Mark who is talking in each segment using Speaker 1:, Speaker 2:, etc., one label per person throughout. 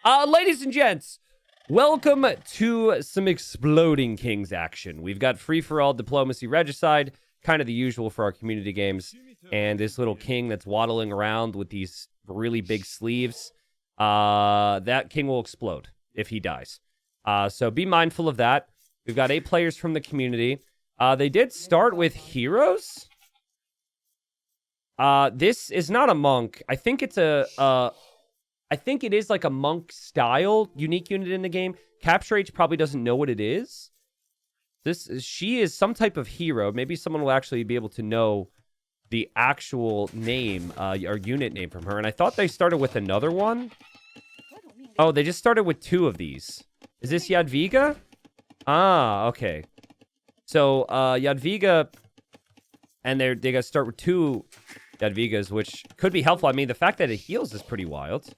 Speaker 1: Ladies and gents, welcome to some Exploding Kings action. We've got free-for-all, diplomacy, regicide, kind of the usual for our community games, and this little king that's waddling around with these really big sleeves. That king will explode if he dies. So be mindful of that. We've got 8 players from the community. They did start with heroes. This is not a monk. I think it's I think it is like a monk-style unique unit in the game. Capture H probably doesn't know what it is. She is some type of hero. Maybe someone will actually be able to know the actual name, or unit name from her. And I thought they started with another one. Oh, they just started with 2 of these. Is this Jadwiga? Ah, okay. So, Jadwiga, and they got to start with 2 Jadwigas, which could be helpful. I mean, the fact that it heals is pretty wild.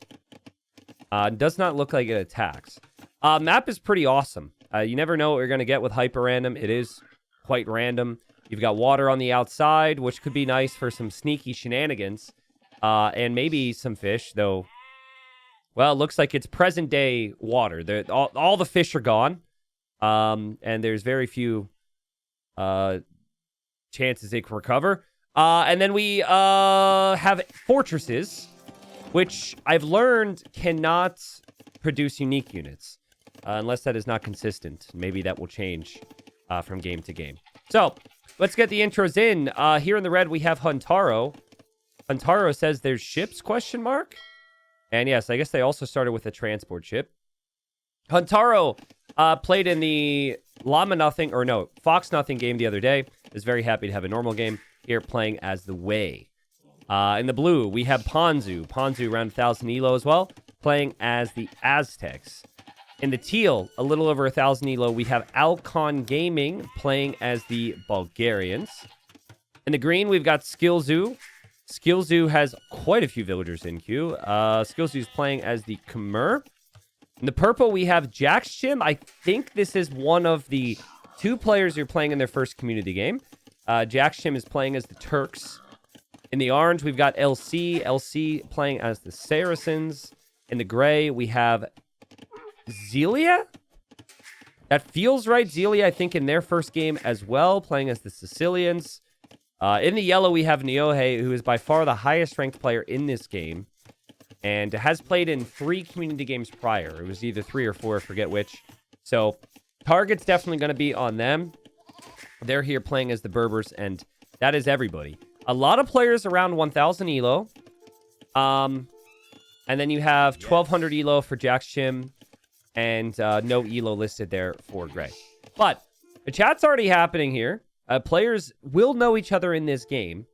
Speaker 1: Does not look like it attacks. Map is pretty awesome. You never know what you're going to get with hyper random. It is quite random. You've got water on the outside, which could be nice for some sneaky shenanigans. And maybe some fish, though. Well, it looks like it's present day water. All the fish are gone. And there's very few chances they can recover. And then we have fortresses, which I've learned cannot produce unique units unless that is not consistent. Maybe that will change from game to game. So let's get the intros in. Here in the red, we have Huntaro. Huntaro says there's ships, ? And yes, I guess they also started with a transport ship. Huntaro played in the Fox Nothing game the other day. Is very happy to have a normal game here playing as the Wei. In the blue, we have Ponzu. Ponzu around 1,000 elo as well, playing as the Aztecs. In the teal, a little over 1,000 elo, we have Alcon Gaming playing as the Bulgarians. In the green, we've got Skillzoo. Skillzoo has quite a few villagers in queue. Skillzoo's playing as the Khmer. In the purple, we have Jackshim. I think this is one of the 2 players who are playing in their first community game. Jackshim is playing as the Turks. In the orange, we've got LC. LC playing as the Saracens. In the gray, we have Zelia. That feels right. Zelia, I think, in their first game as well, playing as the Sicilians. In the yellow, we have Niohe, who is by far the highest ranked player in this game. And has played in 3 community games prior. It was either 3 or 4, I forget which. So, target's definitely going to be on them. They're here playing as the Berbers, and that is everybody. A lot of players around 1,000 elo. And then you have 1,200 elo for Jackshim, and no elo listed there for Gray. But the chat's already happening here. Players will know each other in this game.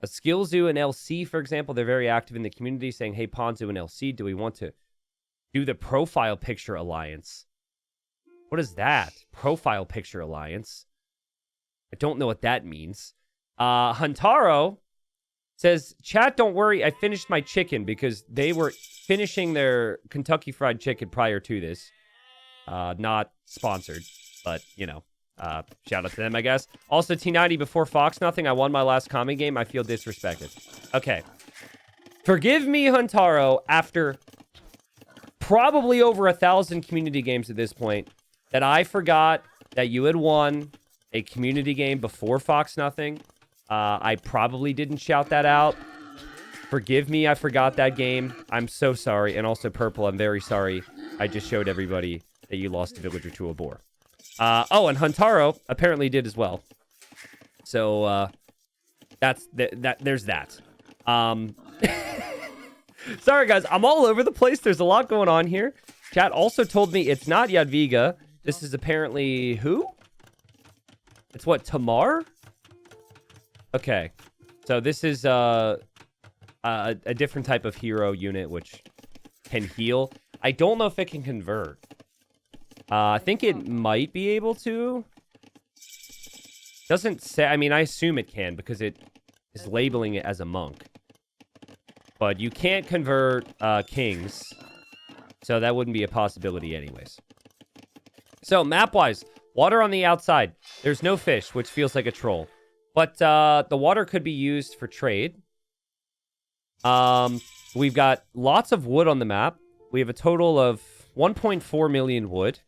Speaker 1: Skillzoo and LC, for example, they're very active in the community saying, hey, Ponzu and LC, do we want to do the Profile Picture Alliance? What is that? Profile Picture Alliance? I don't know what that means. Huntaro says, chat, don't worry, I finished my chicken because they were finishing their Kentucky Fried Chicken prior to this. Not sponsored, but, you know. Shout out to them, I guess. Also, T90 before Fox Nothing. I won my last common game. I feel disrespected. Okay. Forgive me, Huntaro, after probably over 1,000 community games at this point, that I forgot that you had won a community game before Fox Nothing. I probably didn't shout that out. Forgive me, I forgot that game. I'm so sorry. And also, Purple, I'm very sorry. I just showed everybody that you lost a villager to a boar. And Huntaro apparently did as well. So, there's that. Sorry, guys. I'm all over the place. There's a lot going on here. Chat also told me it's not Jadwiga. This is apparently who? It's what, Tamar? Okay. So this is a different type of hero unit which can heal. I don't know if it can convert. I think it might be able to. Doesn't say. I mean, I assume it can because it is labeling it as a monk. But you can't convert kings. So that wouldn't be a possibility anyways. So map-wise, water on the outside. There's no fish, which feels like a troll. But the water could be used for trade. We've got lots of wood on the map. We have a total of 1.4 million wood.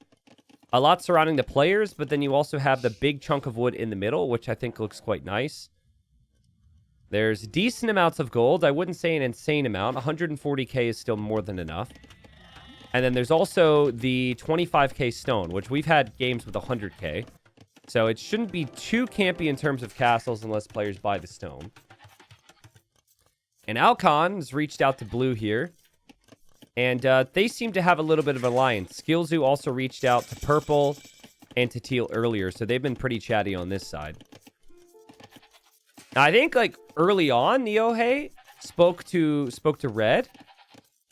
Speaker 1: A lot surrounding the players, but then you also have the big chunk of wood in the middle, which I think looks quite nice. There's decent amounts of gold. I wouldn't say an insane amount. 140k is still more than enough. And then there's also the 25k stone, which we've had games with 100k. So it shouldn't be too campy in terms of castles unless players buy the stone. And Alcon has reached out to blue here. And they seem to have a little bit of an alliance. Skillzoo also reached out to purple and to teal earlier. So they've been pretty chatty on this side. Now, I think like early on, Niohe spoke to red.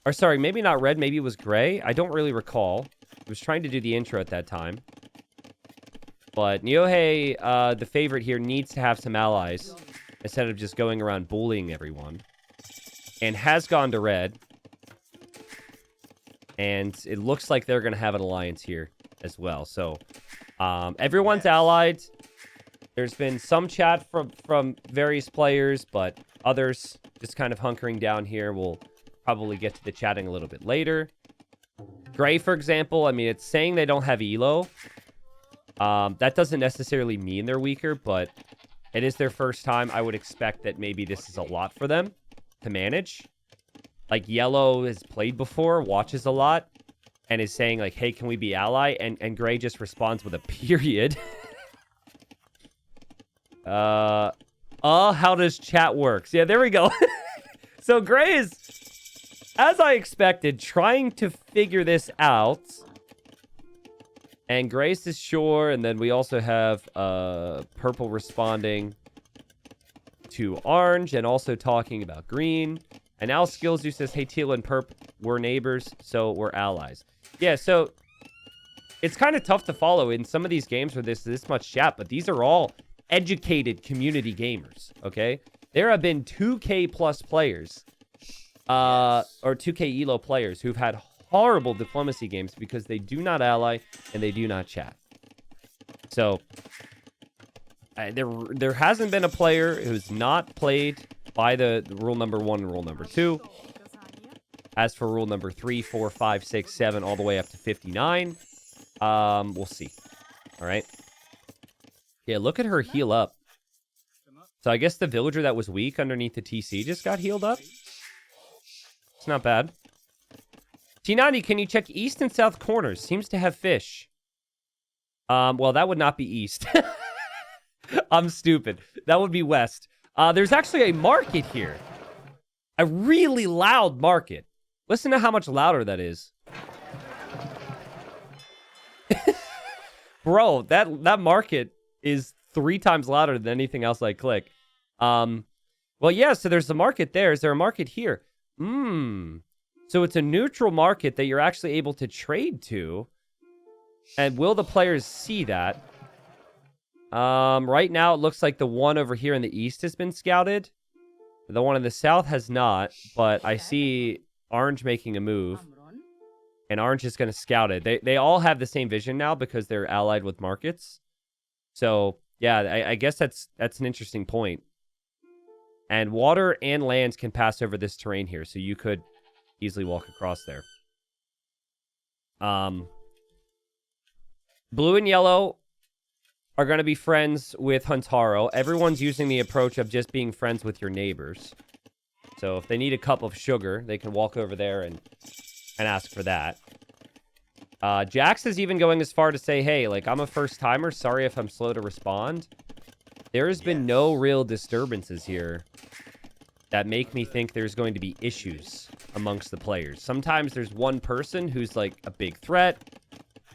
Speaker 1: Or sorry, maybe not red. Maybe it was gray. I don't really recall. I was trying to do the intro at that time. But Niohe, the favorite here, needs to have some allies instead of just going around bullying everyone. And has gone to red. And it looks like they're going to have an alliance here as well. So, everyone's allied. There's been some chat from various players, but others just kind of hunkering down here. We'll probably get to the chatting a little bit later. Gray, for example, I mean, it's saying they don't have elo. That doesn't necessarily mean they're weaker, but it is their first time. I would expect that maybe this is a lot for them to manage. Like, Yellow has played before, watches a lot, and is saying, like, hey, can we be ally? And Gray just responds with a period. How does chat works? Yeah, there we go. So Gray is, as I expected, trying to figure this out. And Grace is sure, and then we also have Purple responding to Orange, and also talking about Green. And now Skillzoo says, hey, Teal and Perp, we're neighbors, so we're allies. Yeah, so it's kind of tough to follow in some of these games where there's this much chat, but these are all educated community gamers, okay? There have been 2K plus players, or 2K ELO players who've had horrible diplomacy games because they do not ally and they do not chat. So, there hasn't been a player who's not played by the rule number 1 and rule number 2. As for rule number 3, 4, 5, 6, 7, all the way up to 59, we'll see. All right. Yeah, look at her heal up. So I guess the villager that was weak underneath the TC just got healed up. It's not bad. T90, can you check east and south corners? Seems to have fish. Well, that would not be east. I'm stupid. That would be west. There's actually a market here. A really loud market. Listen to how much louder that is. Bro, that market is 3 times louder than anything else I click. Well, yeah, so there's a market there. Is there a market here? So it's a neutral market that you're actually able to trade to. And will the players see that? Right now, it looks like the one over here in the east has been scouted. The one in the south has not, but I see Orange making a move. And Orange is going to scout it. They all have the same vision now because they're allied with markets. So, yeah, I guess that's an interesting point. And water and lands can pass over this terrain here, so you could easily walk across there. Blue and yellow are going to be friends with Huntaro. Everyone's using the approach of just being friends with your neighbors. So if they need a cup of sugar, they can walk over there and ask for that. Jax is even going as far to say, hey, like, I'm a first-timer. Sorry if I'm slow to respond. There's been no real disturbances here that make me think there's going to be issues amongst the players. Sometimes there's one person who's, like, a big threat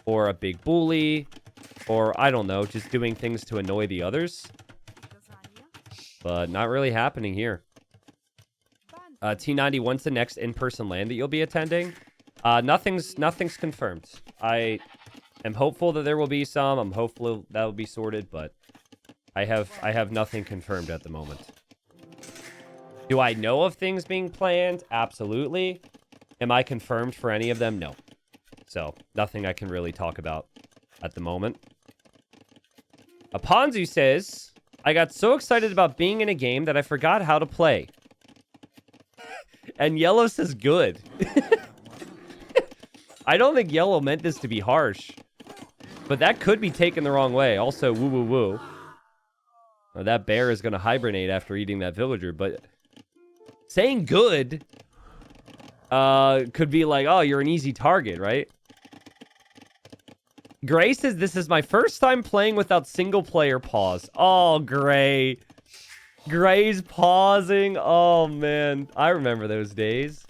Speaker 1: or a big bully or, I don't know, just doing things to annoy the others. But not really happening here. T90, when's the next in-person LAN that you'll be attending? Nothing's confirmed. I am hopeful that there will be some. I'm hopeful that will be sorted, but I have nothing confirmed at the moment. Do I know of things being planned? Absolutely. Am I confirmed for any of them? No. So, nothing I can really talk about at the moment. Aponzu says, I got so excited about being in a game that I forgot how to play. And Yellow says good. I don't think yellow meant this to be harsh. But that could be taken the wrong way. Also, woo woo woo. Now, that bear is going to hibernate after eating that villager. But saying good could be like, oh, you're an easy target, right? Gray says, this is my first time playing without single player pause. Oh, Gray. Gray's pausing. Oh, man. I remember those days.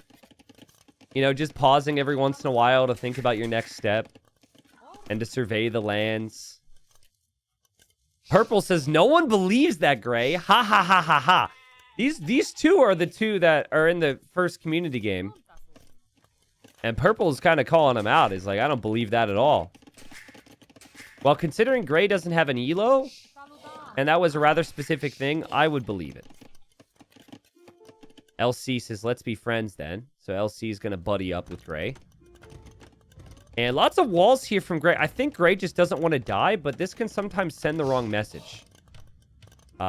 Speaker 1: You know, just pausing every once in a while to think about your next step. And to survey the lands. Purple says, no one believes that, Gray. Ha ha ha ha ha. These two are the two that are in the first community game. And Purple's kind of calling him out. He's like, I don't believe that at all. Well, considering Gray doesn't have an elo, and that was a rather specific thing, I would believe it. LC says, let's be friends then. So LC is going to buddy up with Gray. And lots of walls here from Gray. I think Gray just doesn't want to die, but this can sometimes send the wrong message.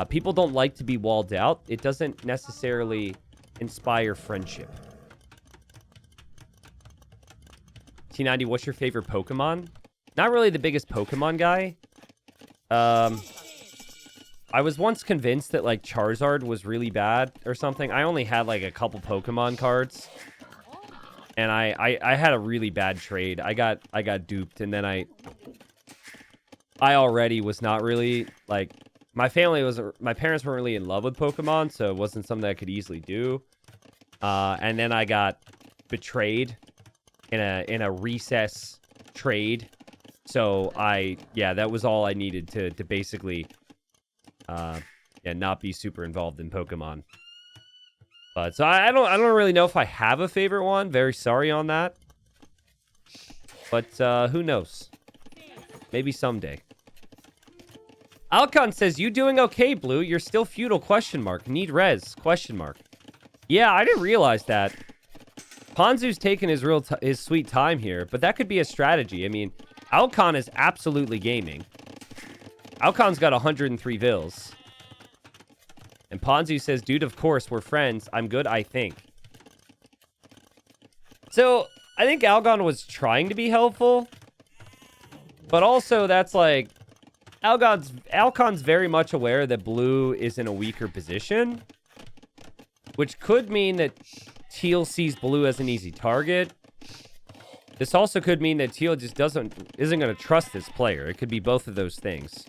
Speaker 1: People don't like to be walled out. It doesn't necessarily inspire friendship. T90, what's your favorite Pokemon? Not really the biggest Pokemon guy. I was once convinced that, like, Charizard was really bad or something. I only had, like, a couple Pokemon cards. And I had a really bad trade. I got duped, and then I already was not really, like, my parents weren't really in love with Pokemon, so it wasn't something I could easily do. And then I got betrayed in a recess trade. So that was all I needed to basically not be super involved in Pokemon. But so I don't really know if I have a favorite one. Very sorry on that. But who knows? Maybe someday. Alcon says, you doing okay, Blue? You're still feudal, question mark. Need res, question mark. Yeah, I didn't realize that. Ponzu's taking his sweet time here, but that could be a strategy. I mean, Alcon is absolutely gaming. Alcon's got 103 vills. And Ponzu says, dude, of course, we're friends. I'm good, I think. So, I think Algon was trying to be helpful. But also, that's like... Alcon's very much aware that Blue is in a weaker position. Which could mean that Teal sees Blue as an easy target. This also could mean that Teal just isn't going to trust this player. It could be both of those things.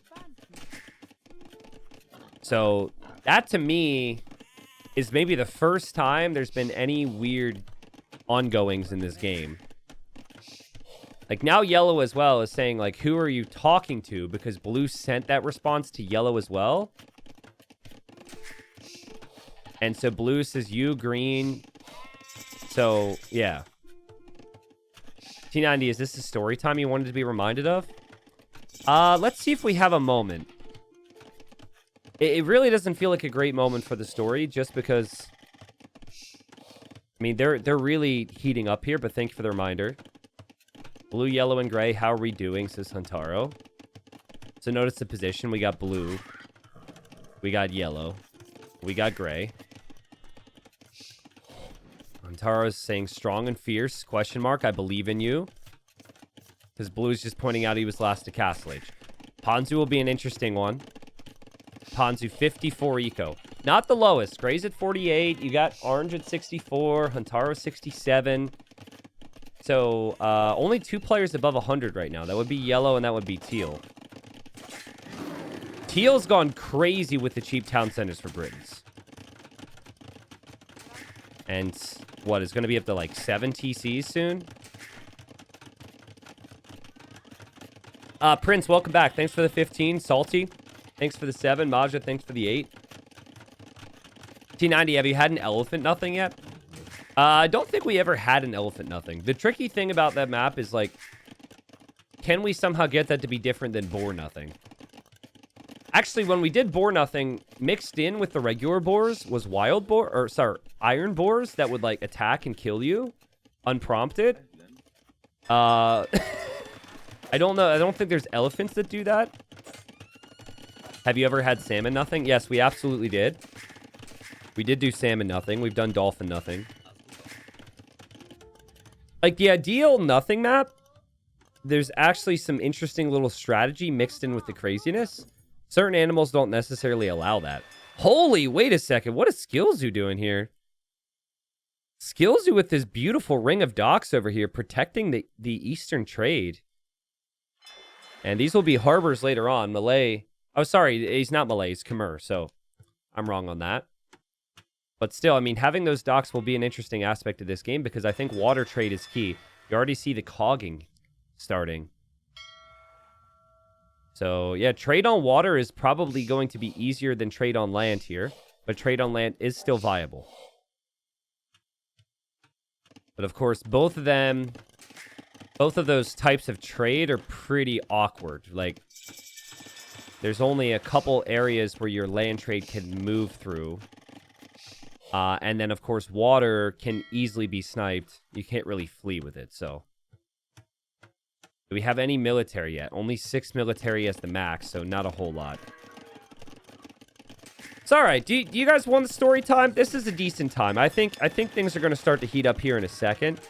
Speaker 1: So... that, to me, is maybe the first time there's been any weird ongoings in this game. Like, now Yellow as well is saying, like, who are you talking to? Because Blue sent that response to Yellow as well. And so Blue says, you, Green. So, yeah. T90, is this the story time you wanted to be reminded of? Let's see if we have a moment. It really doesn't feel like a great moment for the story, just because... I mean, they're really heating up here, but thank you for the reminder. Blue, yellow, and gray, how are we doing, says Huntaro. So notice the position. We got blue. We got yellow. We got gray. Huntaro's saying strong and fierce, question mark, I believe in you. Because Blue's just pointing out he was last to Castle Age. Ponzu will be an interesting one. Ponzu, 54 eco. Not the lowest. Gray's at 48. You got Orange at 64. Huntaro 67. So, only 2 players above 100 right now. That would be Yellow and that would be Teal. Teal's gone crazy with the cheap town centers for Britons. And what, is going to be up to like 7 TCs soon? Prince, welcome back. Thanks for the 15. Salty, thanks for the 7. Maja, thanks for the 8. T90, have you had an elephant nothing yet? I don't think we ever had an elephant nothing. The tricky thing about that map is, like, can we somehow get that to be different than boar nothing? Actually, when we did boar nothing, mixed in with the regular boars was wild boar, or sorry, iron boars that would, like, attack and kill you unprompted. I don't know. I don't think there's elephants that do that. Have you ever had salmon nothing? Yes, we absolutely did. We did do salmon nothing. We've done dolphin nothing. Like, the ideal nothing map, there's actually some interesting little strategy mixed in with the craziness. Certain animals don't necessarily allow that. Holy, wait a second. What is Skillzoo doing here? Skillzoo with this beautiful ring of docks over here protecting the eastern trade. And these will be harbors later on. Malay. Oh, sorry. He's not Malay. He's Khmer. So I'm wrong on that. But still, I mean, having those docks will be an interesting aspect of this game because I think water trade is key. You already see the cogging starting. So, yeah, trade on water is probably going to be easier than trade on land here. But trade on land is still viable. But, of course, both of those types of trade are pretty awkward. Like, there's only a couple areas where your land trade can move through. And then, of course, water can easily be sniped. You can't really flee with it, so. Do we have any military yet? Only 6 military as the max, so not a whole lot. It's all right. Do you guys want the story time? This is a decent time. I think things are going to start to heat up here in a second.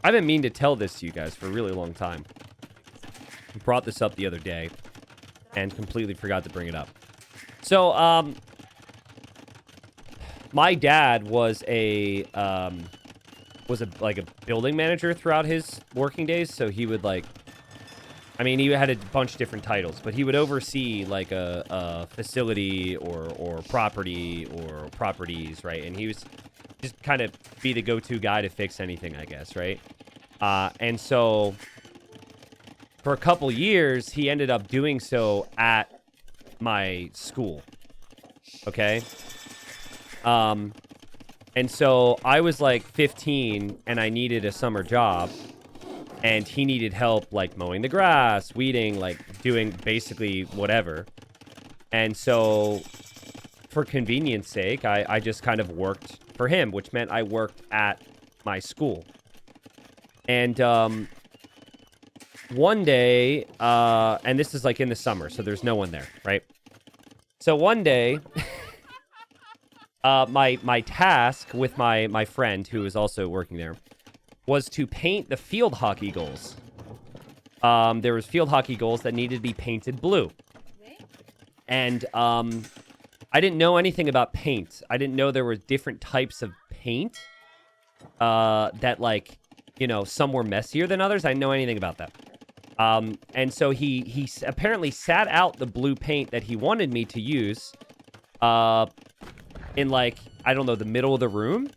Speaker 1: I've been meaning to tell this to you guys for a really long time. I brought this up the other day and completely forgot to bring it up. So, my dad was like a building manager throughout his working days. So he would like, I mean, he had a bunch of different titles, but he would oversee like a facility or property or properties, right? And he was just kind of be the go-to guy to fix anything, I guess, right? And so for a couple years, he ended up doing so at my school. Okay. And so I was like 15 and I needed a summer job and he needed help like mowing the grass, weeding, like doing basically whatever. And so for convenience sake, I just kind of worked for him, which meant I worked at my school. And, one day, and this is like in the summer, so there's no one there, right? So one day, my task with my friend, who was also working there, was to paint the field hockey goals. There was field hockey goals that needed to be painted blue. And I didn't know anything about paint. I didn't know there were different types of paint that, like, you know, some were messier than others. I didn't know anything about that. And so he apparently sat out the blue paint that he wanted me to use in, like, I don't know, the middle of the room.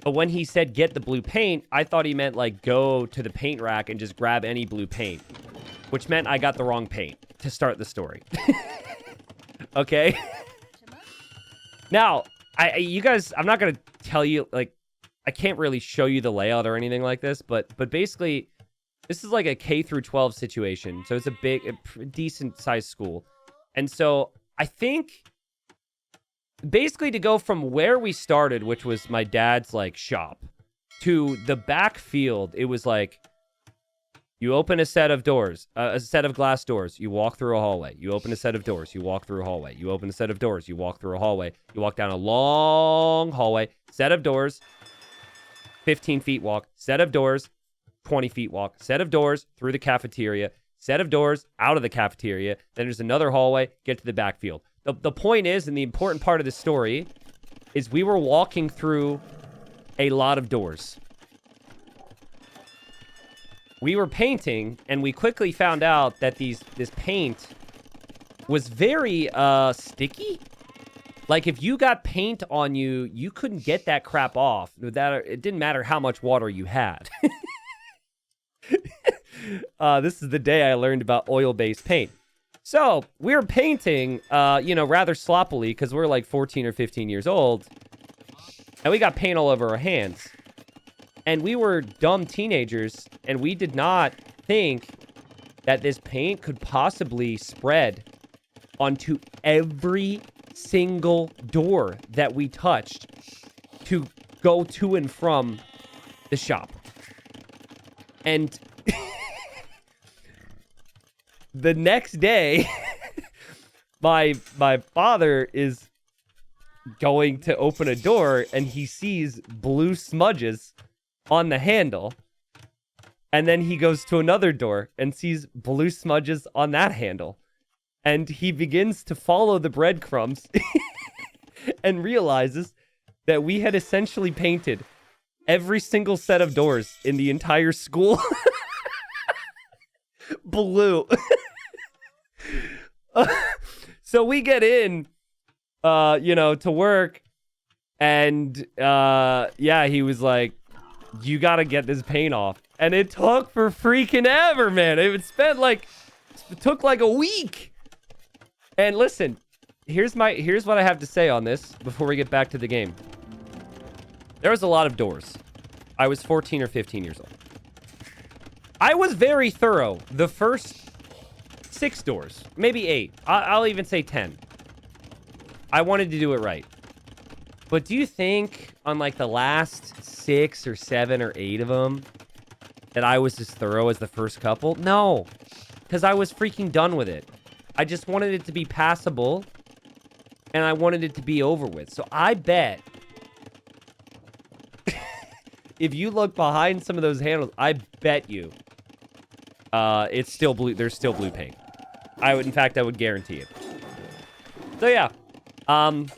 Speaker 1: But when he said get the blue paint, I thought he meant, like, go to the paint rack and just grab any blue paint, which meant I got the wrong paint to start the story. Okay? Now, you guys, I'm not going to tell you, like, I can't really show you the layout or anything like this, but basically, this is like a K through 12 situation. So it's a decent sized school. And so I think basically to go from where we started, which was my dad's like shop, to the backfield, it was like you open a set of doors, a set of glass doors, you walk through a hallway. You open a set of doors, you walk through a hallway. You open a set of doors, you walk through a hallway. You walk down a long hallway, set of doors, 15 feet walk, set of doors, 20 feet walk, set of doors through the cafeteria, set of doors out of the cafeteria. Then there's another hallway, get to the backfield. The point is, and the important part of the story, is we were walking through a lot of doors. We were painting, and we quickly found out that this paint was very sticky. Like, if you got paint on you, you couldn't get that crap off. It didn't matter how much water you had. This is the day I learned about oil-based paint. So, we were painting, rather sloppily, because we're like 14 or 15 years old. And we got paint all over our hands. And we were dumb teenagers, and we did not think that this paint could possibly spread onto every single door that we touched to go to and from the shop. And the next day, my father is going to open a door and he sees blue smudges on the handle. And then he goes to another door and sees blue smudges on that handle. And he begins to follow the breadcrumbs and realizes that we had essentially painted every single set of doors in the entire school blue. So we get in, to work. And, yeah, he was like, you got to get this paint off. And it took for freaking ever, man. It took like a week. And listen, here's what I have to say on this before we get back to the game. There was a lot of doors. I was 14 or 15 years old. I was very thorough. The first 6 doors, maybe 8. I'll even say 10. I wanted to do it right. But do you think on like the last 6 or 7 or 8 of them that I was as thorough as the first couple? No, because I was freaking done with it. I just wanted it to be passable and I wanted it to be over with. So I bet if you look behind some of those handles, I bet you it's still blue. There's still blue paint. In fact, I would guarantee it. So yeah. And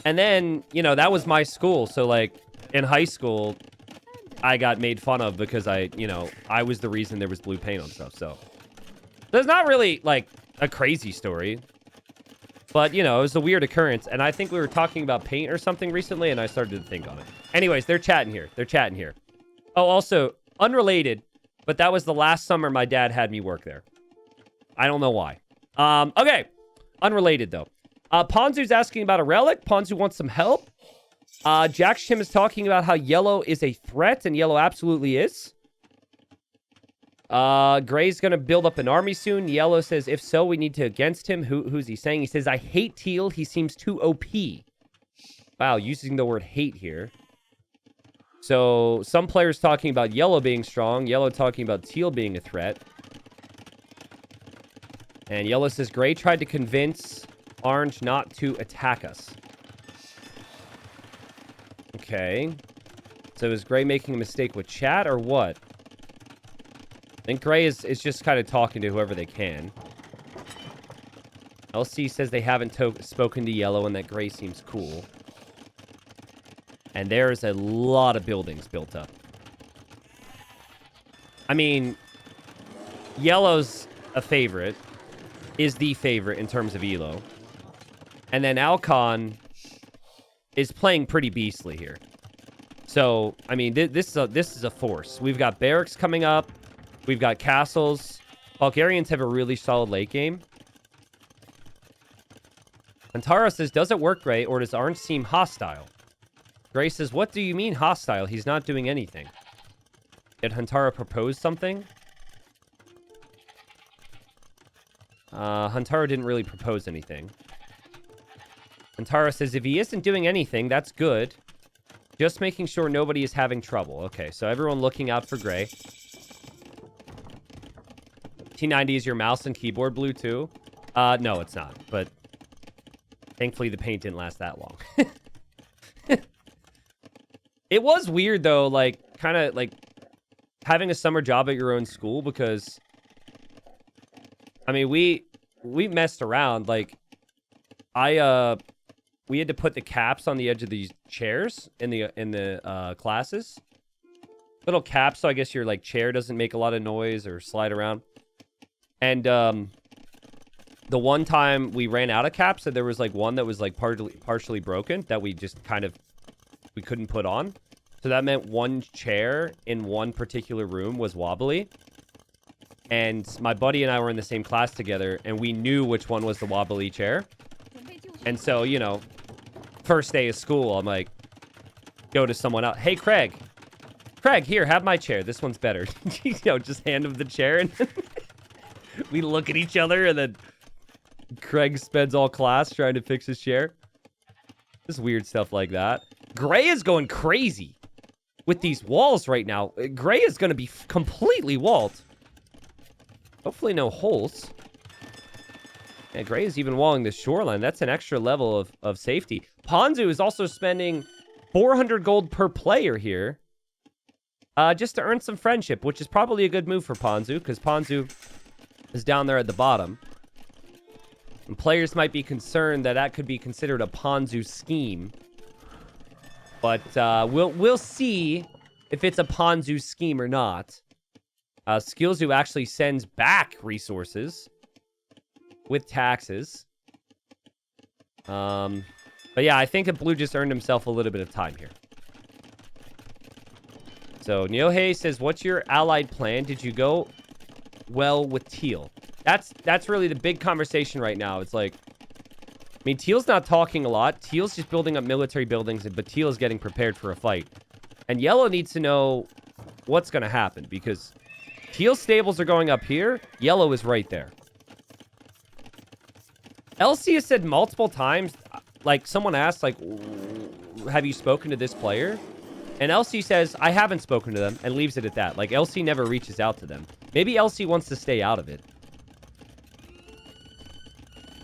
Speaker 1: then, that was my school. So like in high school, I got made fun of because I was the reason there was blue paint on stuff. So there's not really like a crazy story, but it was a weird occurrence. And I think we were talking about paint or something recently and I started to think on it. Anyways, they're chatting here. Oh, also unrelated, but that was the last summer my dad had me work there. I don't know why. Okay. Unrelated though. Ponzu's asking about a relic. Ponzu wants some help. Jack Shim is talking about how yellow is a threat, and yellow absolutely is. Gray's going to build up an army soon. Yellow says, if so, we need to against him. Who's he saying? He says, I hate teal. He seems too OP. Wow, using the word hate here. So some players talking about yellow being strong. Yellow talking about teal being a threat. And yellow says, Gray tried to convince orange not to attack us. Okay. So is Gray making a mistake with chat or what? I think Gray is just kind of talking to whoever they can. LC says they haven't spoken to yellow and that Gray seems cool. And there's a lot of buildings built up. I mean, yellow's a favorite. Is the favorite in terms of elo. And then Alcon is playing pretty beastly here. So, I mean, this is a force. We've got barracks coming up. We've got castles. Bulgarians have a really solid late game. Antara says, does it work, Gray, or does Orange seem hostile? Gray says, what do you mean hostile? He's not doing anything. Did Huntara propose something? Huntara didn't really propose anything. Huntara says, if he isn't doing anything, that's good. Just making sure nobody is having trouble. Okay, so everyone looking out for Gray. T90, is your mouse and keyboard blue too? No, it's not. But thankfully the paint didn't last that long. It was weird though, like, kind of like having a summer job at your own school because, I mean, we messed around. Like, we had to put the caps on the edge of these chairs in the classes. Little caps, so I guess your like chair doesn't make a lot of noise or slide around. And the one time we ran out of caps, and there was like one that was like partially broken that we just kind of we couldn't put on. So that meant one chair in one particular room was wobbly. And my buddy and I were in the same class together, and we knew which one was the wobbly chair. And so, you know, first day of school, I'm like, go to someone else. Hey, Craig, here, have my chair. This one's better. You know, just hand him the chair, and we look at each other, and then Craig spends all class trying to fix his chair. Just weird stuff like that. Gray is going crazy with these walls right now. Gray is going to be completely walled. Hopefully no holes. Yeah, Gray is even walling the shoreline. That's an extra level of safety. Ponzu is also spending 400 gold per player here just to earn some friendship, which is probably a good move for Ponzu, because Ponzu is down there at the bottom. And players might be concerned that that could be considered a Ponzu scheme. But we'll see if it's a Ponzu scheme or not. Skillzoo actually sends back resources with taxes. But yeah, I think that Blue just earned himself a little bit of time here. So Nyohei says, what's your allied plan? Did you go well with Teal? That's really the big conversation right now. It's like, I mean, Teal's not talking a lot. Teal's just building up military buildings, but Teal is getting prepared for a fight. And Yellow needs to know what's going to happen, because Teal's stables are going up here. Yellow is right there. LC has said multiple times, like, someone asked, like, have you spoken to this player? And LC says, I haven't spoken to them, and leaves it at that. Like, LC never reaches out to them. Maybe LC wants to stay out of it.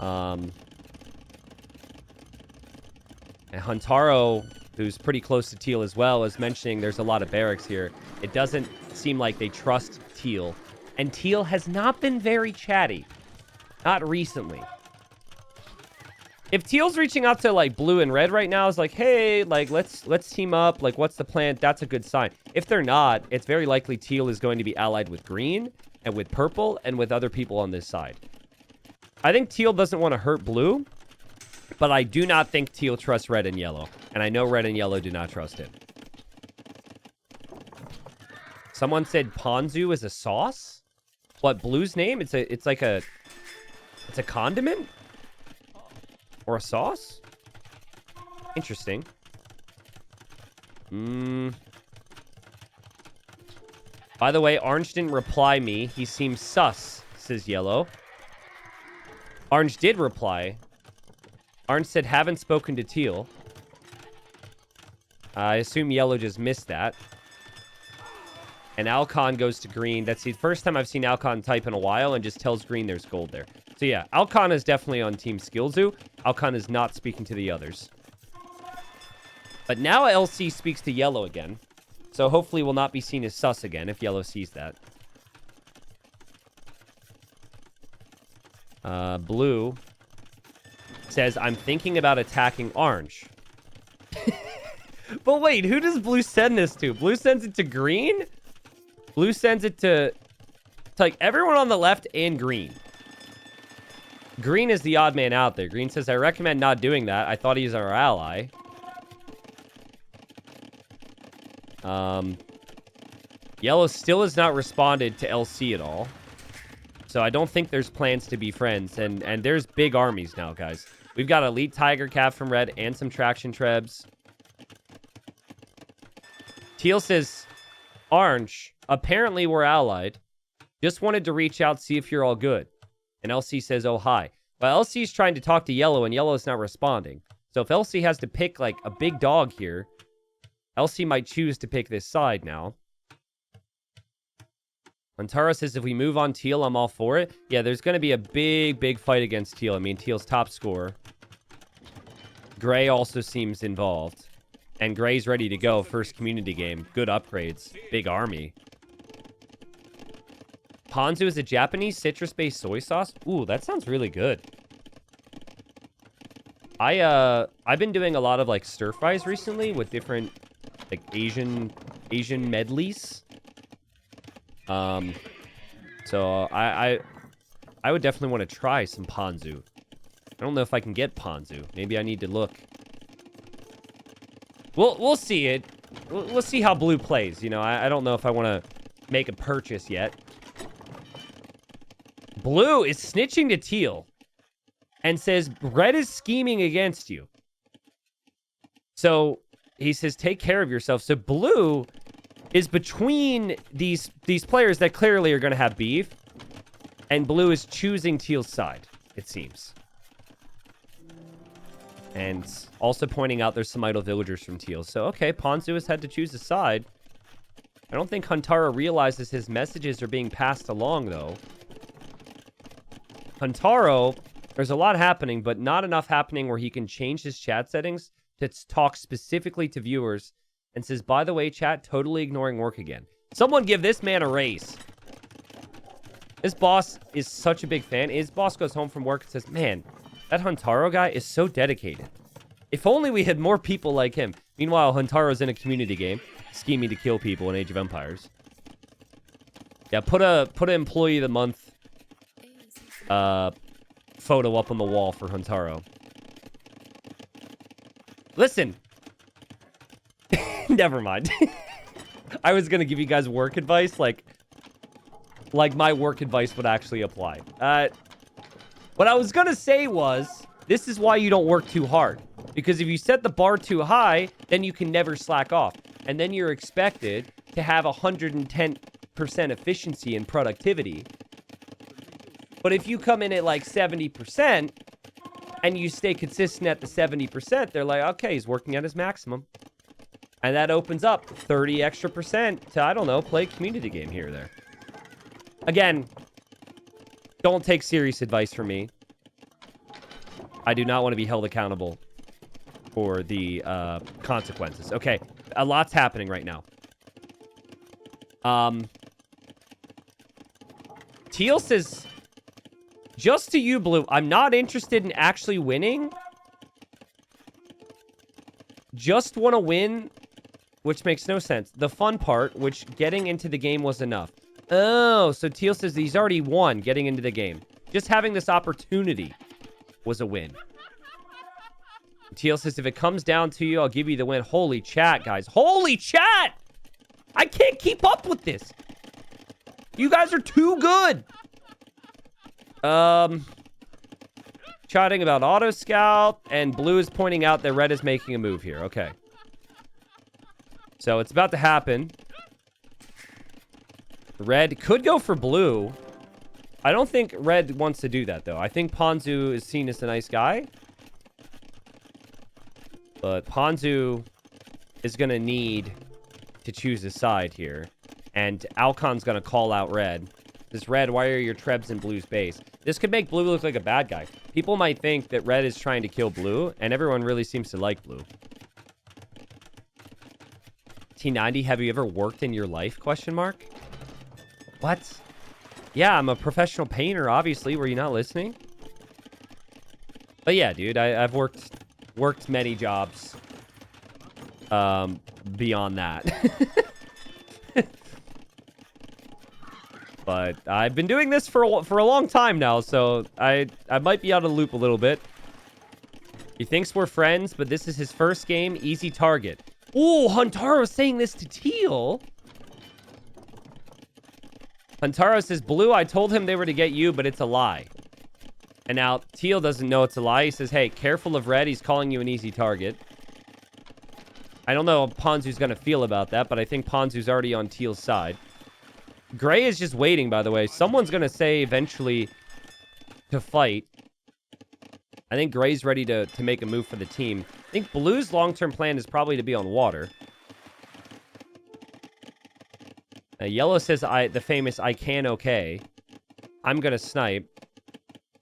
Speaker 1: And Huntaro, who's pretty close to Teal as well, is mentioning there's a lot of barracks here. It doesn't seem like they trust Teal. And Teal has not been very chatty. Not recently. If Teal's reaching out to, like, Blue and Red right now, is like, hey, like, let's team up. Like, what's the plan? That's a good sign. If they're not, it's very likely Teal is going to be allied with Green and with Purple and with other people on this side. I think Teal doesn't want to hurt Blue, but I do not think Teal trusts Red and Yellow. And I know Red and Yellow do not trust him. Someone said Ponzu is a sauce? What, Blue's name? It's a condiment? Or a sauce? Interesting. By the way, Orange didn't reply me. He seems sus, says Yellow. Orange did reply. Orange said, haven't spoken to Teal. I assume Yellow just missed that. And Alcon goes to Green. That's the first time I've seen Alcon type in a while, and just tells Green there's gold there. So yeah, Alcon is definitely on Team Skillzoo. Alcon is not speaking to the others. But now LC speaks to Yellow again. So hopefully will not be seen as sus again if Yellow sees that. Blue says, I'm thinking about attacking Orange. But wait, who does Blue send this to? Blue sends it to Green? Blue sends it to like everyone on the left and Green. Green is the odd man out there. Green says, I recommend not doing that. I thought he's our ally. Yellow still has not responded to LC at all. So I don't think there's plans to be friends. And there's big armies now, guys. We've got Elite Tiger Cav from Red and some Traction Trebs. Teal says, Orange, apparently we're allied. Just wanted to reach out, see if you're all good. And LC says, oh, hi. Well, LC's trying to talk to Yellow, and Yellow's not responding. So if LC has to pick, like, a big dog here, LC might choose to pick this side now. Antara says, if we move on Teal, I'm all for it. Yeah, there's going to be a big fight against Teal. I mean, Teal's top scorer. Gray also seems involved. And Gray's ready to go. First community game. Good upgrades. Big army. Ponzu is a Japanese citrus-based soy sauce. Ooh, that sounds really good. I've been doing a lot of, like, stir-fries recently with different, like, Asian medleys. So I would definitely want to try some Ponzu. I don't know if I can get Ponzu. Maybe I need to look. We'll see it. We'll see how Blue plays. You know, I don't know if I want to make a purchase yet. Blue is snitching to Teal and says, Red is scheming against you. So he says, take care of yourself. So Blue is between these players that clearly are going to have beef. And Blue is choosing Teal's side, it seems. And also pointing out there's some idle villagers from Teal. So, okay, Ponzu has had to choose a side. I don't think Huntara realizes his messages are being passed along, though. Huntaro, there's a lot happening, but not enough happening where he can change his chat settings to talk specifically to viewers and says, by the way, chat, totally ignoring work again. Someone give this man a raise. This boss is such a big fan. His boss goes home from work and says, man, that Huntaro guy is so dedicated. If only we had more people like him. Meanwhile, Huntaro's in a community game, scheming to kill people in Age of Empires. Yeah, put an employee of the month photo up on the wall for Huntaro. Listen. Never mind. I was going to give you guys work advice, like my work advice would actually apply. What I was going to say was, this is why you don't work too hard. Because if you set the bar too high, then you can never slack off. And then you're expected to have 110% efficiency and productivity. But if you come in at like 70% and you stay consistent at the 70%, they're like, okay, he's working at his maximum. And that opens up 30 extra percent to, I don't know, play a community game here or there. Again, don't take serious advice from me. I do not want to be held accountable for the consequences. Okay, a lot's happening right now. Teal says, just to you, Blue, I'm not interested in actually winning. Just want to win, which makes no sense. The fun part, which getting into the game was enough. Oh, so Teal says he's already won getting into the game. Just having this opportunity was a win. Teal says, if it comes down to you, I'll give you the win. Holy chat, guys. Holy chat! I can't keep up with this. You guys are too good. Chatting about Auto Scout, and Blue is pointing out that Red is making a move here. Okay. So it's about to happen. Red could go for Blue. I don't think Red wants to do that, though. I think Ponzu is seen as a nice guy. But Ponzu is going to need to choose a side here. And Alcon's going to call out Red. This Red, why are your Trebs in Blue's base? This could make Blue look like a bad guy. People might think that Red is trying to kill Blue, and everyone really seems to like Blue. T90, have you ever worked in your life? Question mark. What? Yeah, I'm a professional painter, obviously. Were you not listening? But yeah, dude, I've worked many jobs beyond that. But I've been doing this for a long time now, so I might be out of the loop a little bit. He thinks we're friends, but this is his first game. Easy target. Ooh, Huntaro saying this to Teal. Huntaro says, Blue, I told him they were to get you, but it's a lie. And now Teal doesn't know it's a lie. He says, hey, careful of Red. He's calling you an easy target. I don't know how Ponzu's going to feel about that, but I think Ponzu's already on Teal's side. Gray is just waiting, by the way. Someone's going to say eventually to fight. I think Gray's ready to make a move for the team. I think Blue's long-term plan is probably to be on water. Yellow says, the famous, I can okay. I'm going to snipe.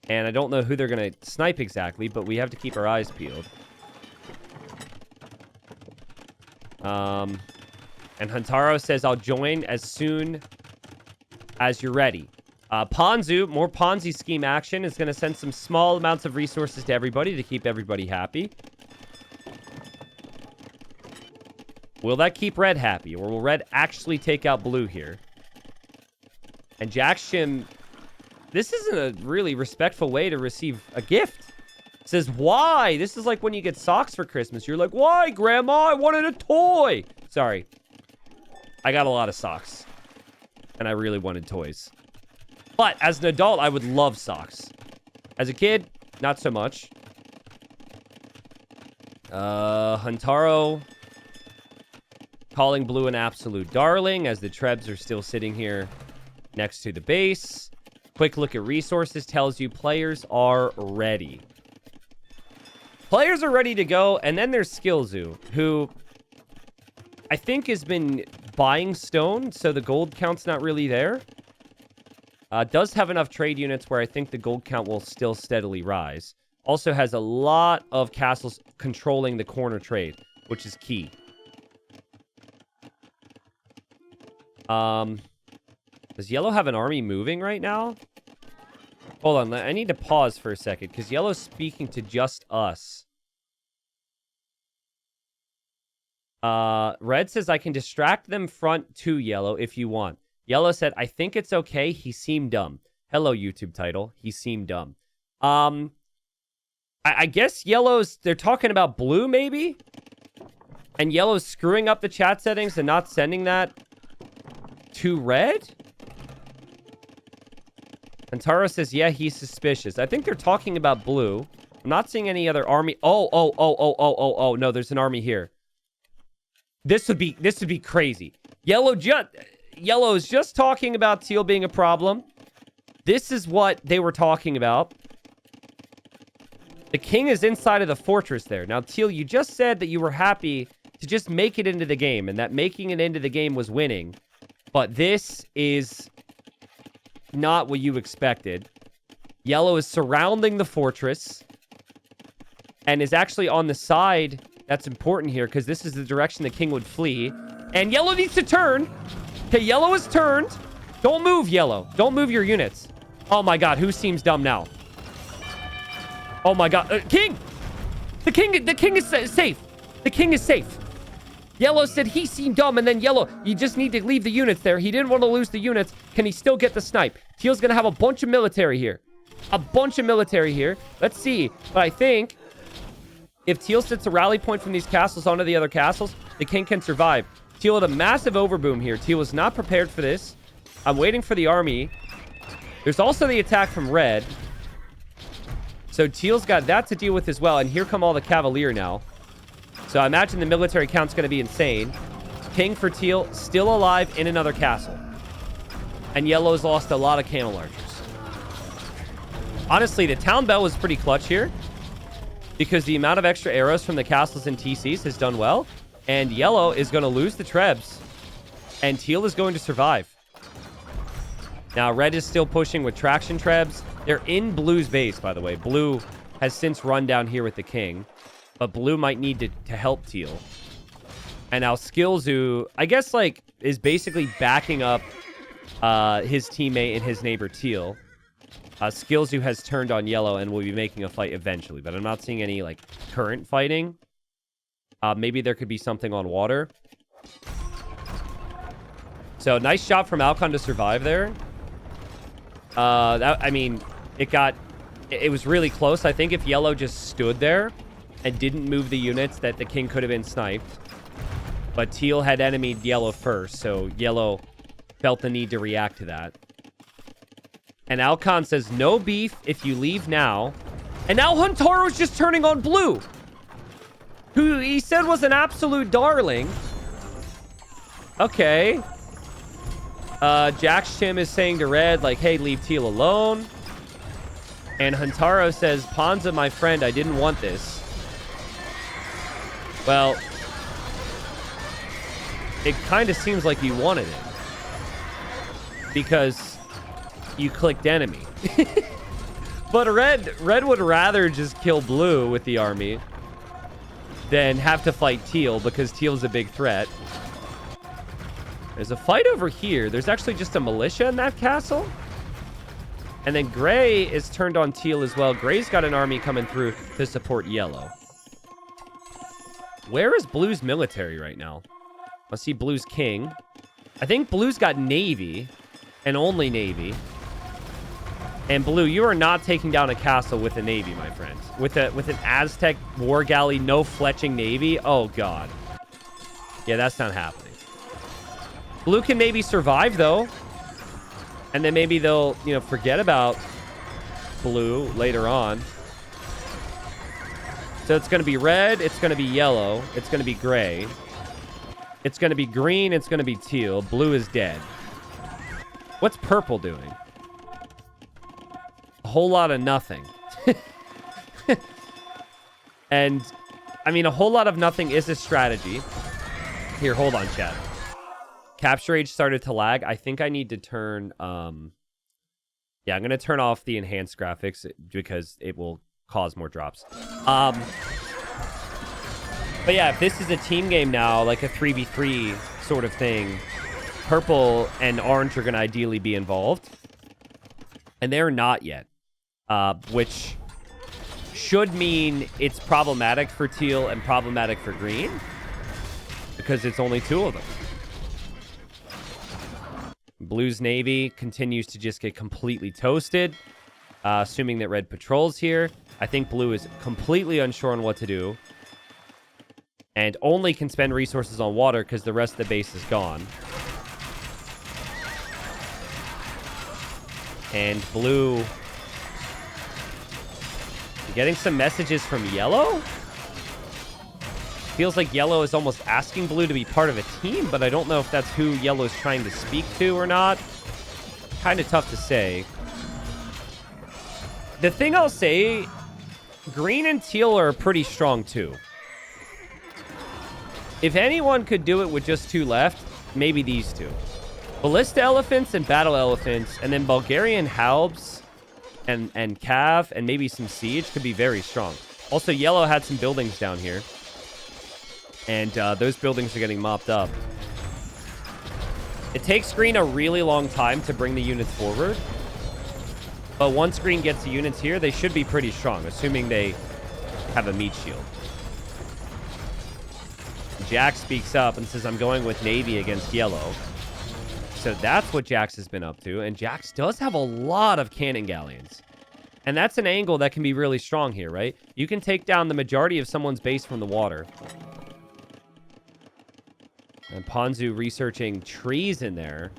Speaker 1: And I don't know who they're going to snipe exactly, but we have to keep our eyes peeled. And Huntaro says, I'll join as soon as you're ready. Ponzu, more Ponzi scheme action, is going to send some small amounts of resources to everybody to keep everybody happy. Will that keep Red happy, or will Red actually take out Blue here? And Jack Shim, this isn't a really respectful way to receive a gift. Says, why? This is like when you get socks for Christmas. You're like, why, Grandma? I wanted a toy. Sorry. I got a lot of socks. And I really wanted toys. But as an adult, I would love socks. As a kid, not so much. Huntaro calling Blue an absolute darling as the Trebs are still sitting here next to the base. Quick look at resources tells you players are ready. Players are ready to go, and then there's Skillzoo, who I think has been buying stone, so the gold count's not really there. Does have enough trade units where I think the gold count will still steadily rise. Also has a lot of castles controlling the corner trade, which is key. Does yellow have an army moving right now? Hold on, I need to pause for a second, because yellow's speaking to just us. Red says, I can distract them front to yellow if you want. Yellow said, I think it's okay. He seemed dumb. Hello, YouTube title. He seemed dumb. I guess they're talking about blue, maybe? And yellow's screwing up the chat settings and not sending that to red? And Taro says, yeah, he's suspicious. I think they're talking about blue. I'm not seeing any other army. Oh, no, there's an army here. This would be crazy. Yellow is just talking about teal being a problem. This is what they were talking about. The king is inside of the fortress there. Now, teal, you just said that you were happy to just make it into the game, and that making it into the game was winning. But this is not what you expected. Yellow is surrounding the fortress and is actually on the side. That's important here because this is the direction the king would flee. And yellow needs to turn. Okay, yellow is turned. Don't move, yellow. Don't move your units. Oh my god, who seems dumb now? Oh my god. King! The king is safe. The king is safe. Yellow said he seemed dumb, and then yellow, you just need to leave the units there. He didn't want to lose the units. Can he still get the snipe? Teal's going to have a bunch of military here. Let's see. But I think if Teal sets a rally point from these castles onto the other castles, the king can survive. Teal had a massive overboom here. Teal was not prepared for this. I'm waiting for the army. There's also the attack from red. So Teal's got that to deal with as well. And here come all the cavalier now. So I imagine the military count's going to be insane. King for Teal, still alive in another castle. And yellow's lost a lot of camel archers. Honestly, the town bell was pretty clutch here, because the amount of extra arrows from the castles and TCs has done well. And yellow is going to lose the trebs. And teal is going to survive. Now, red is still pushing with traction trebs. They're in blue's base, by the way. Blue has since run down here with the king. But blue might need to help teal. And now Skillzoo, I guess, like, is basically backing up his teammate and his neighbor teal. Skillzoo has turned on yellow and will be making a fight eventually. But I'm not seeing any, like, current fighting. Maybe there could be something on water. So, nice shot from Alcon to survive there. I mean, it was really close. I think if yellow just stood there and didn't move the units, that the king could have been sniped. But teal had enemied yellow first, so yellow felt the need to react to that. And Alcon says, no beef if you leave now. And now Huntaro's just turning on blue, who he said was an absolute darling. Okay. Jack's Chim is saying to red, like, hey, leave teal alone. And Huntaro says, Ponza, my friend, I didn't want this. Well, it kind of seems like you wanted it, because you clicked enemy. But red would rather just kill blue with the army than have to fight teal, because teal's a big threat. There's a fight over here. There's actually just a militia in that castle. And then gray is turned on teal as well. Gray's got an army coming through to support yellow. Where is blue's military right now? Let's see blue's king. I think blue's got navy, and only navy. And blue, you are not taking down a castle with a navy, my friend. With an Aztec war galley, no fletching navy. Oh god. Yeah, that's not happening. Blue can maybe survive though, and then maybe they'll, forget about blue later on. So it's going to be red, it's going to be yellow, it's going to be gray, it's going to be green, it's going to be teal. Blue is dead. What's purple doing? A whole lot of nothing. And, I mean, a whole lot of nothing is a strategy. Here, hold on, chat. Capture age started to lag. I think I need to turn, yeah, I'm going to turn off the enhanced graphics because it will cause more drops. But yeah, if this is a team game now, like a 3v3 sort of thing, purple and orange are going to ideally be involved. And they're not yet. Which should mean it's problematic for teal and problematic for green. Because it's only 2 of them. Blue's navy continues to just get completely toasted. Assuming that red patrols here. I think blue is completely unsure on what to do. And only can spend resources on water because the rest of the base is gone. And blue... getting some messages from yellow? Feels like yellow is almost asking blue to be part of a team, but I don't know if that's who yellow is trying to speak to or not. Kind of tough to say. The thing I'll say, green and teal are pretty strong too. If anyone could do it with just 2 left, maybe these 2. Ballista elephants and battle elephants, and then Bulgarian halbs and cav and maybe some siege could be very strong. Also, yellow had some buildings down here. And those buildings are getting mopped up. It takes green a really long time to bring the units forward. But once green gets the units here, they should be pretty strong, assuming they have a meat shield. Jax speaks up and says, I'm going with navy against yellow. So that's what Jax has been up to. And Jax does have a lot of cannon galleons. And that's an angle that can be really strong here, right? You can take down the majority of someone's base from the water. And Ponzu researching trees in there.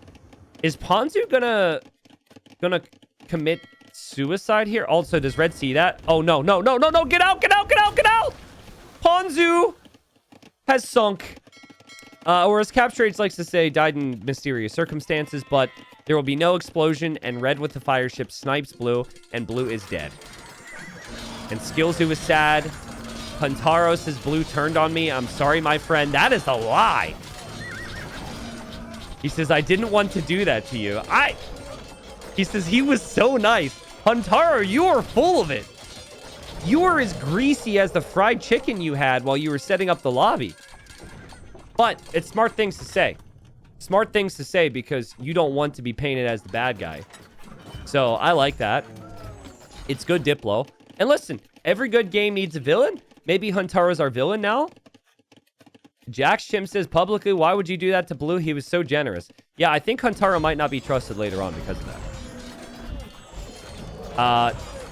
Speaker 1: Is Ponzu gonna commit suicide here? Also, does Red see that? Oh, no, no, no, no, no. Get out, get out, get out, get out. Ponzu has sunk. Or as Cap Trades likes to say, died in mysterious circumstances, but there will be no explosion, and red with the fire ship snipes blue, and blue is dead. And Skillzoo is sad. Huntaro says blue turned on me. I'm sorry, my friend. That is a lie. He says, I didn't want to do that to you. He says, he was so nice. Huntaro, you are full of it. You are as greasy as the fried chicken you had while you were setting up the lobby. But it's smart things to say. Smart things to say because you don't want to be painted as the bad guy. So I like that. It's good Diplo. And listen, every good game needs a villain. Maybe Huntaro's our villain now. Jax Chim says publicly, why would you do that to blue? He was so generous. Yeah, I think Huntaro might not be trusted later on because of that.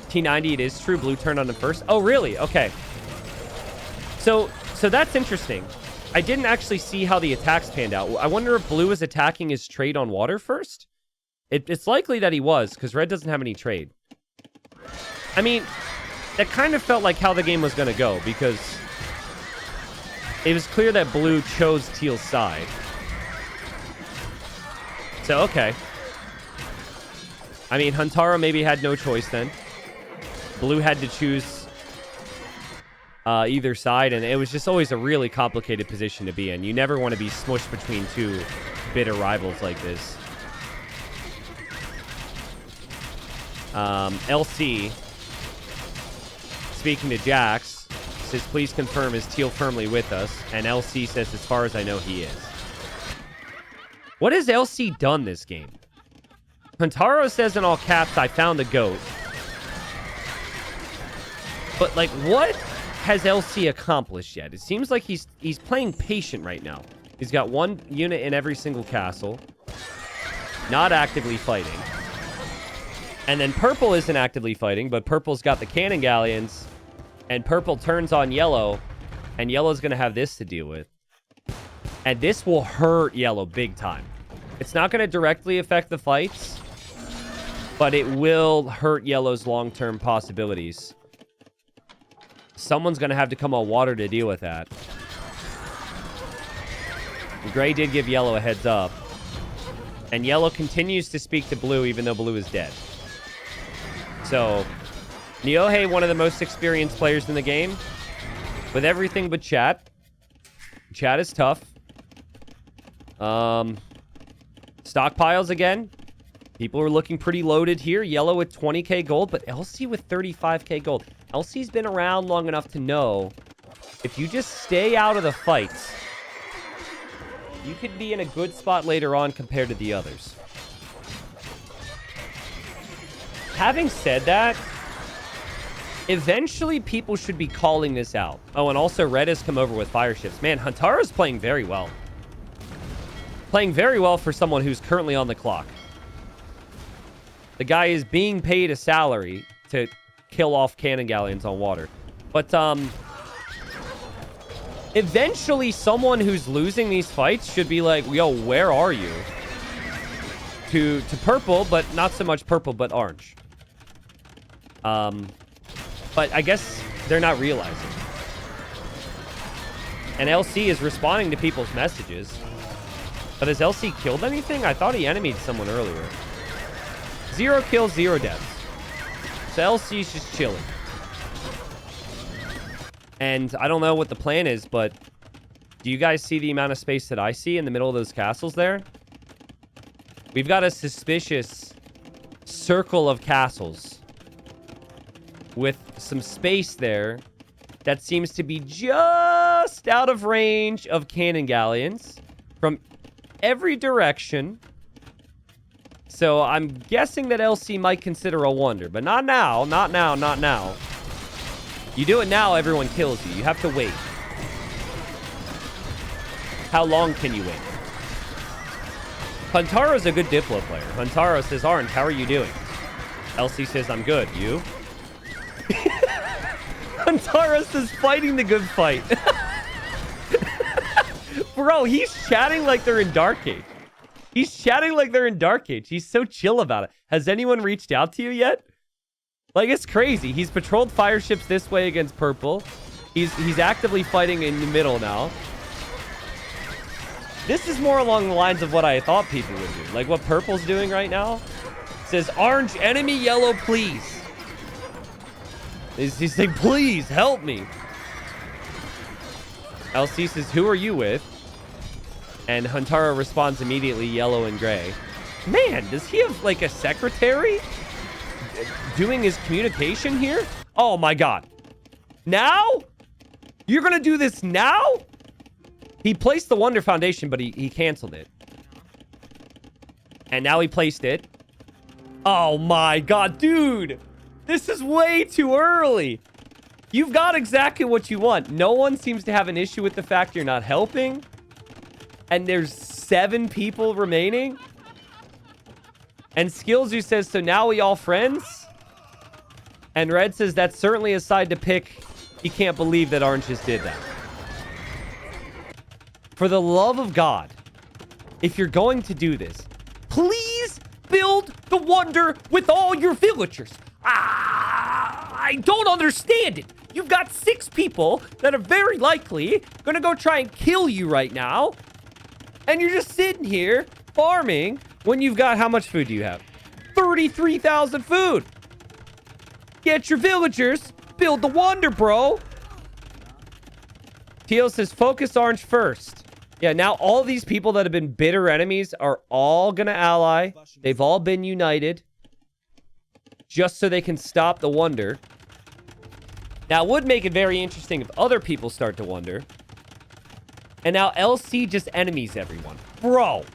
Speaker 1: T90, it is true. Blue turned on him first. Oh, really? Okay. So that's interesting. I didn't actually see how the attacks panned out. I wonder if blue is attacking his trade on water first? It's likely that he was, because red doesn't have any trade. I mean, that kind of felt like how the game was going to go, because it was clear that blue chose teal's side. So, okay. I mean, Huntaro maybe had no choice then. Blue had to choose either side, and it was just always a really complicated position to be in. You never want to be smushed between 2 bitter rivals like this. LC, speaking to Jax, says, please confirm, is teal firmly with us? And LC says, as far as I know, he is. What has LC done this game? Huntaro says in all caps, I found the goat. But, like, what has LC accomplished yet? It seems like he's playing patient right now. He's got 1 unit in every single castle. Not actively fighting. And then purple isn't actively fighting, but purple's got the cannon galleons. And purple turns on yellow. And yellow's going to have this to deal with. And this will hurt yellow big time. It's not going to directly affect the fights. But it will hurt yellow's long-term possibilities. Someone's going to have to come on water to deal with that. Gray did give yellow a heads up. And yellow continues to speak to blue even though blue is dead. So, Niohe, one of the most experienced players in the game. With everything but chat. Chat is tough. Stockpiles again. People are looking pretty loaded here. Yellow with 20k gold, but LC with 35k gold. LC's been around long enough to know if you just stay out of the fights, You could be in a good spot later on compared to the others. Having said that, eventually people should be calling this out. Oh, and also Red has come over with fire ships. Man, Huntaro's playing very well. Playing very well for someone who's currently on the clock. The guy is being paid a salary to kill off cannon galleons on water. But, eventually someone who's losing these fights should be like, yo, where are you? To purple, but not so much purple, but orange. But I guess they're not realizing. And LC is responding to people's messages. But has LC killed anything? I thought he enemied someone earlier. 0 kills, 0 deaths. So LC's just chilling. And I don't know what the plan is, but do you guys see the amount of space that I see in the middle of those castles there? We've got a suspicious circle of castles with some space there that seems to be just out of range of cannon galleons from every direction. So I'm guessing that LC might consider a wonder, but not now, not now, not now. You do it now, everyone kills you. You have to wait. How long can you wait? Huntaro's a good Diplo player. Huntaro says, Orange, how are you doing? LC says, I'm good. You? Huntaro says, fighting the good fight. Bro, he's chatting like they're in Dark Age. He's chatting like they're in Dark Age. He's so chill about it. Has anyone reached out to you yet? Like, it's crazy. He's patrolled fire ships this way against purple. He's actively fighting in the middle now. This is more along the lines of what I thought people would do. Like what purple's doing right now. It says, orange, enemy, yellow, please. He's saying, please, help me. LC says, who are you with? And Huntaro responds immediately, yellow and gray. Man, does he have, like, a secretary doing his communication here? Oh, my God. Now? You're going to do this now? He placed the Wonder Foundation, but he canceled it. And now he placed it. Oh, my God, dude. This is way too early. You've got exactly what you want. No one seems to have an issue with the fact you're not helping. And there's 7 people remaining. And Skillsy says, so now we all friends? And Red says, that's certainly a side to pick. He can't believe that Orange just did that. For the love of God, if you're going to do this, please build the wonder with all your villagers. I don't understand it. You've got 6 people that are very likely going to go try and kill you right now. And you're just sitting here farming when you've got, how much food do you have? 33,000 food. Get your villagers. Build the wonder, bro. Teal says, focus orange first. Yeah, now all these people that have been bitter enemies are all going to ally. They've all been united. Just so they can stop the wonder. Now, it would make it very interesting if other people start to wonder. And now LC just enemies everyone. Bro.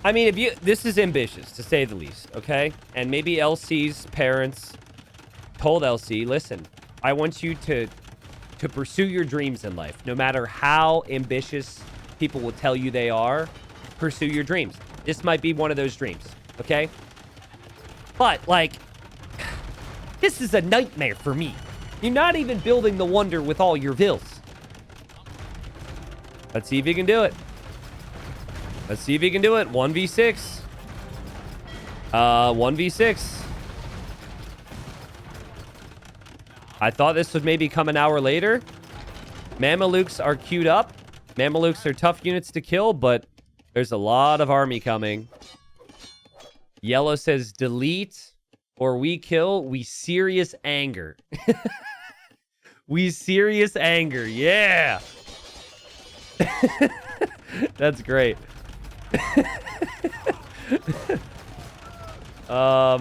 Speaker 1: I mean, if you... This is ambitious, to say the least, okay? And maybe LC's parents told LC, listen, I want you to pursue your dreams in life. No matter how ambitious people will tell you they are, pursue your dreams. This might be one of those dreams, okay? But, like, this is a nightmare for me. You're not even building the wonder with all your vills. Let's see if he can do it. Let's see if he can do it. 1v6. 1v6. I thought this would maybe come an hour later. Mamelukes are queued up. Mamelukes are tough units to kill, but there's a lot of army coming. Yellow says delete or we kill. We serious anger. We serious anger. Yeah. That's great. I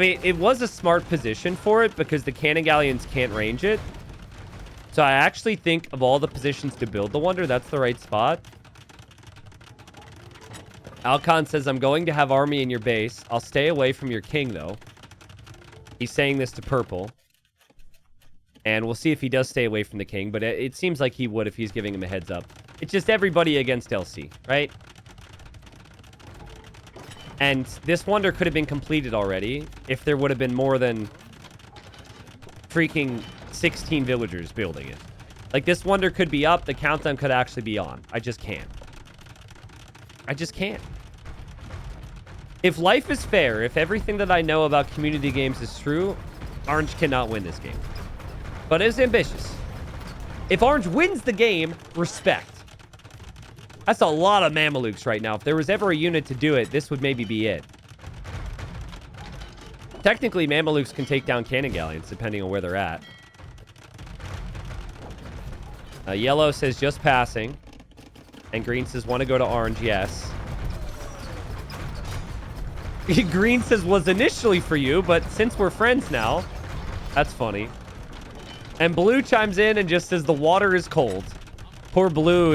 Speaker 1: mean, it was a smart position for it because the cannon galleons can't range it. So I actually think of all the positions to build the Wonder, that's the right spot. Alcon says, I'm going to have army in your base. I'll stay away from your king, though. He's saying this to Purple. And we'll see if he does stay away from the king, but it seems like he would if he's giving him a heads up. It's just everybody against LC, right? And this Wonder could have been completed already if there would have been more than freaking 16 villagers building it. Like, this Wonder could be up. The countdown could actually be on. I just can't. I just can't. If life is fair, if everything that I know about community games is true, Orange cannot win this game. But it's ambitious. If Orange wins the game, respect. That's a lot of Mamelukes right now. If there was ever a unit to do it, this would maybe be it. Technically, Mamelukes can take down cannon galleons, depending on where they're at. Yellow says, just passing. And Green says, want to go to Orange? Yes. Green says, was initially for you, but since we're friends now, that's funny. And Blue chimes in and just says, the water is cold. Poor Blue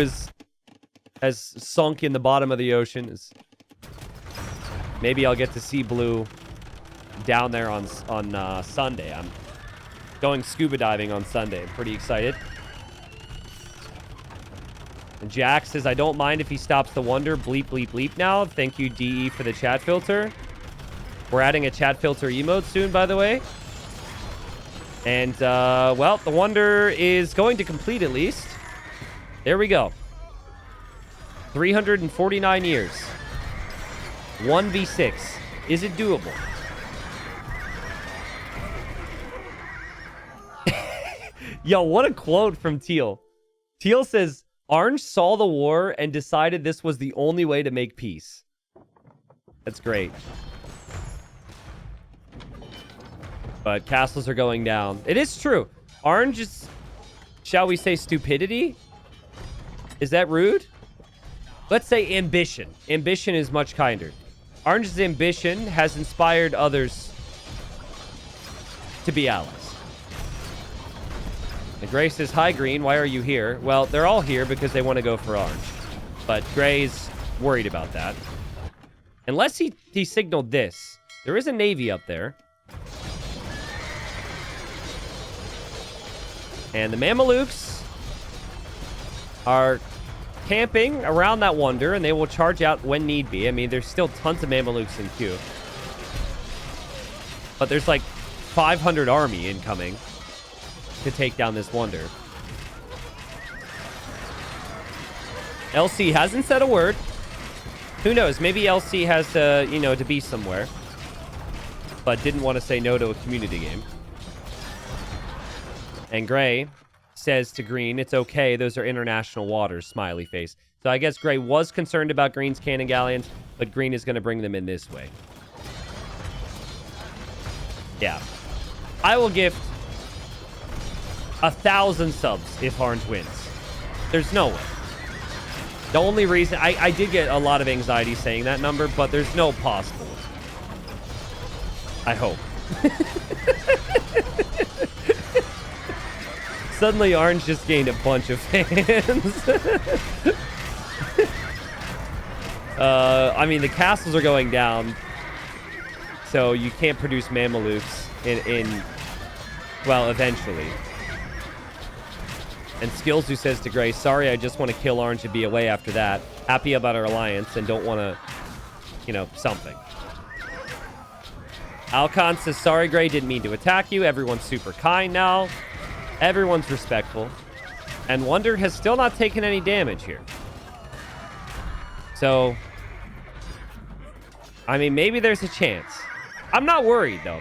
Speaker 1: has sunk in the bottom of the ocean. Maybe I'll get to see Blue down there on Sunday. I'm going scuba diving on Sunday. I'm pretty excited. And Jack says, I don't mind if he stops the Wonder. Bleep, bleep, bleep now. Thank you, DE, for the chat filter. We're adding a chat filter emote soon, by the way. And, well, the Wonder is going to complete at least. There we go. 349 years. 1v6. Is it doable? Yo, what a quote from Teal. Teal says, Orange saw the war and decided this was the only way to make peace. That's great. But castles are going down. It is true. Orange is, shall we say, stupidity? Is that rude? Let's say ambition. Ambition is much kinder. Orange's ambition has inspired others to be allies. And Gray says, hi, Green. Why are you here? Well, they're all here because they want to go for Orange. But Gray's worried about that. Unless he signaled this. There is a navy up there. And the Mamelukes are camping around that Wonder, and they will charge out when need be. I mean, there's still tons of Mamelukes in queue. But there's like 500 army incoming to take down this Wonder. LC hasn't said a word. Who knows? Maybe LC has to, you know, to be somewhere. But didn't want to say no to a community game. And Gray says to Green, it's okay. Those are international waters, smiley face. So I guess Gray was concerned about Green's cannon galleons, but Green is going to bring them in this way. Yeah. I will gift 1,000 subs if Orange wins. There's no way. The only reason... I did get a lot of anxiety saying that number, but there's no possible. I hope. Suddenly, Orange just gained a bunch of fans. I mean, the castles are going down, so you can't produce Mamelukes well, eventually. And Skills, who says to Gray, sorry, I just want to kill Orange and be away after that. Happy about our alliance and don't want to, you know, something. Alcon says, sorry, Gray, didn't mean to attack you. Everyone's super kind now. Everyone's respectful. And Wonder has still not taken any damage here. So, I mean, maybe there's a chance. I'm not worried, though.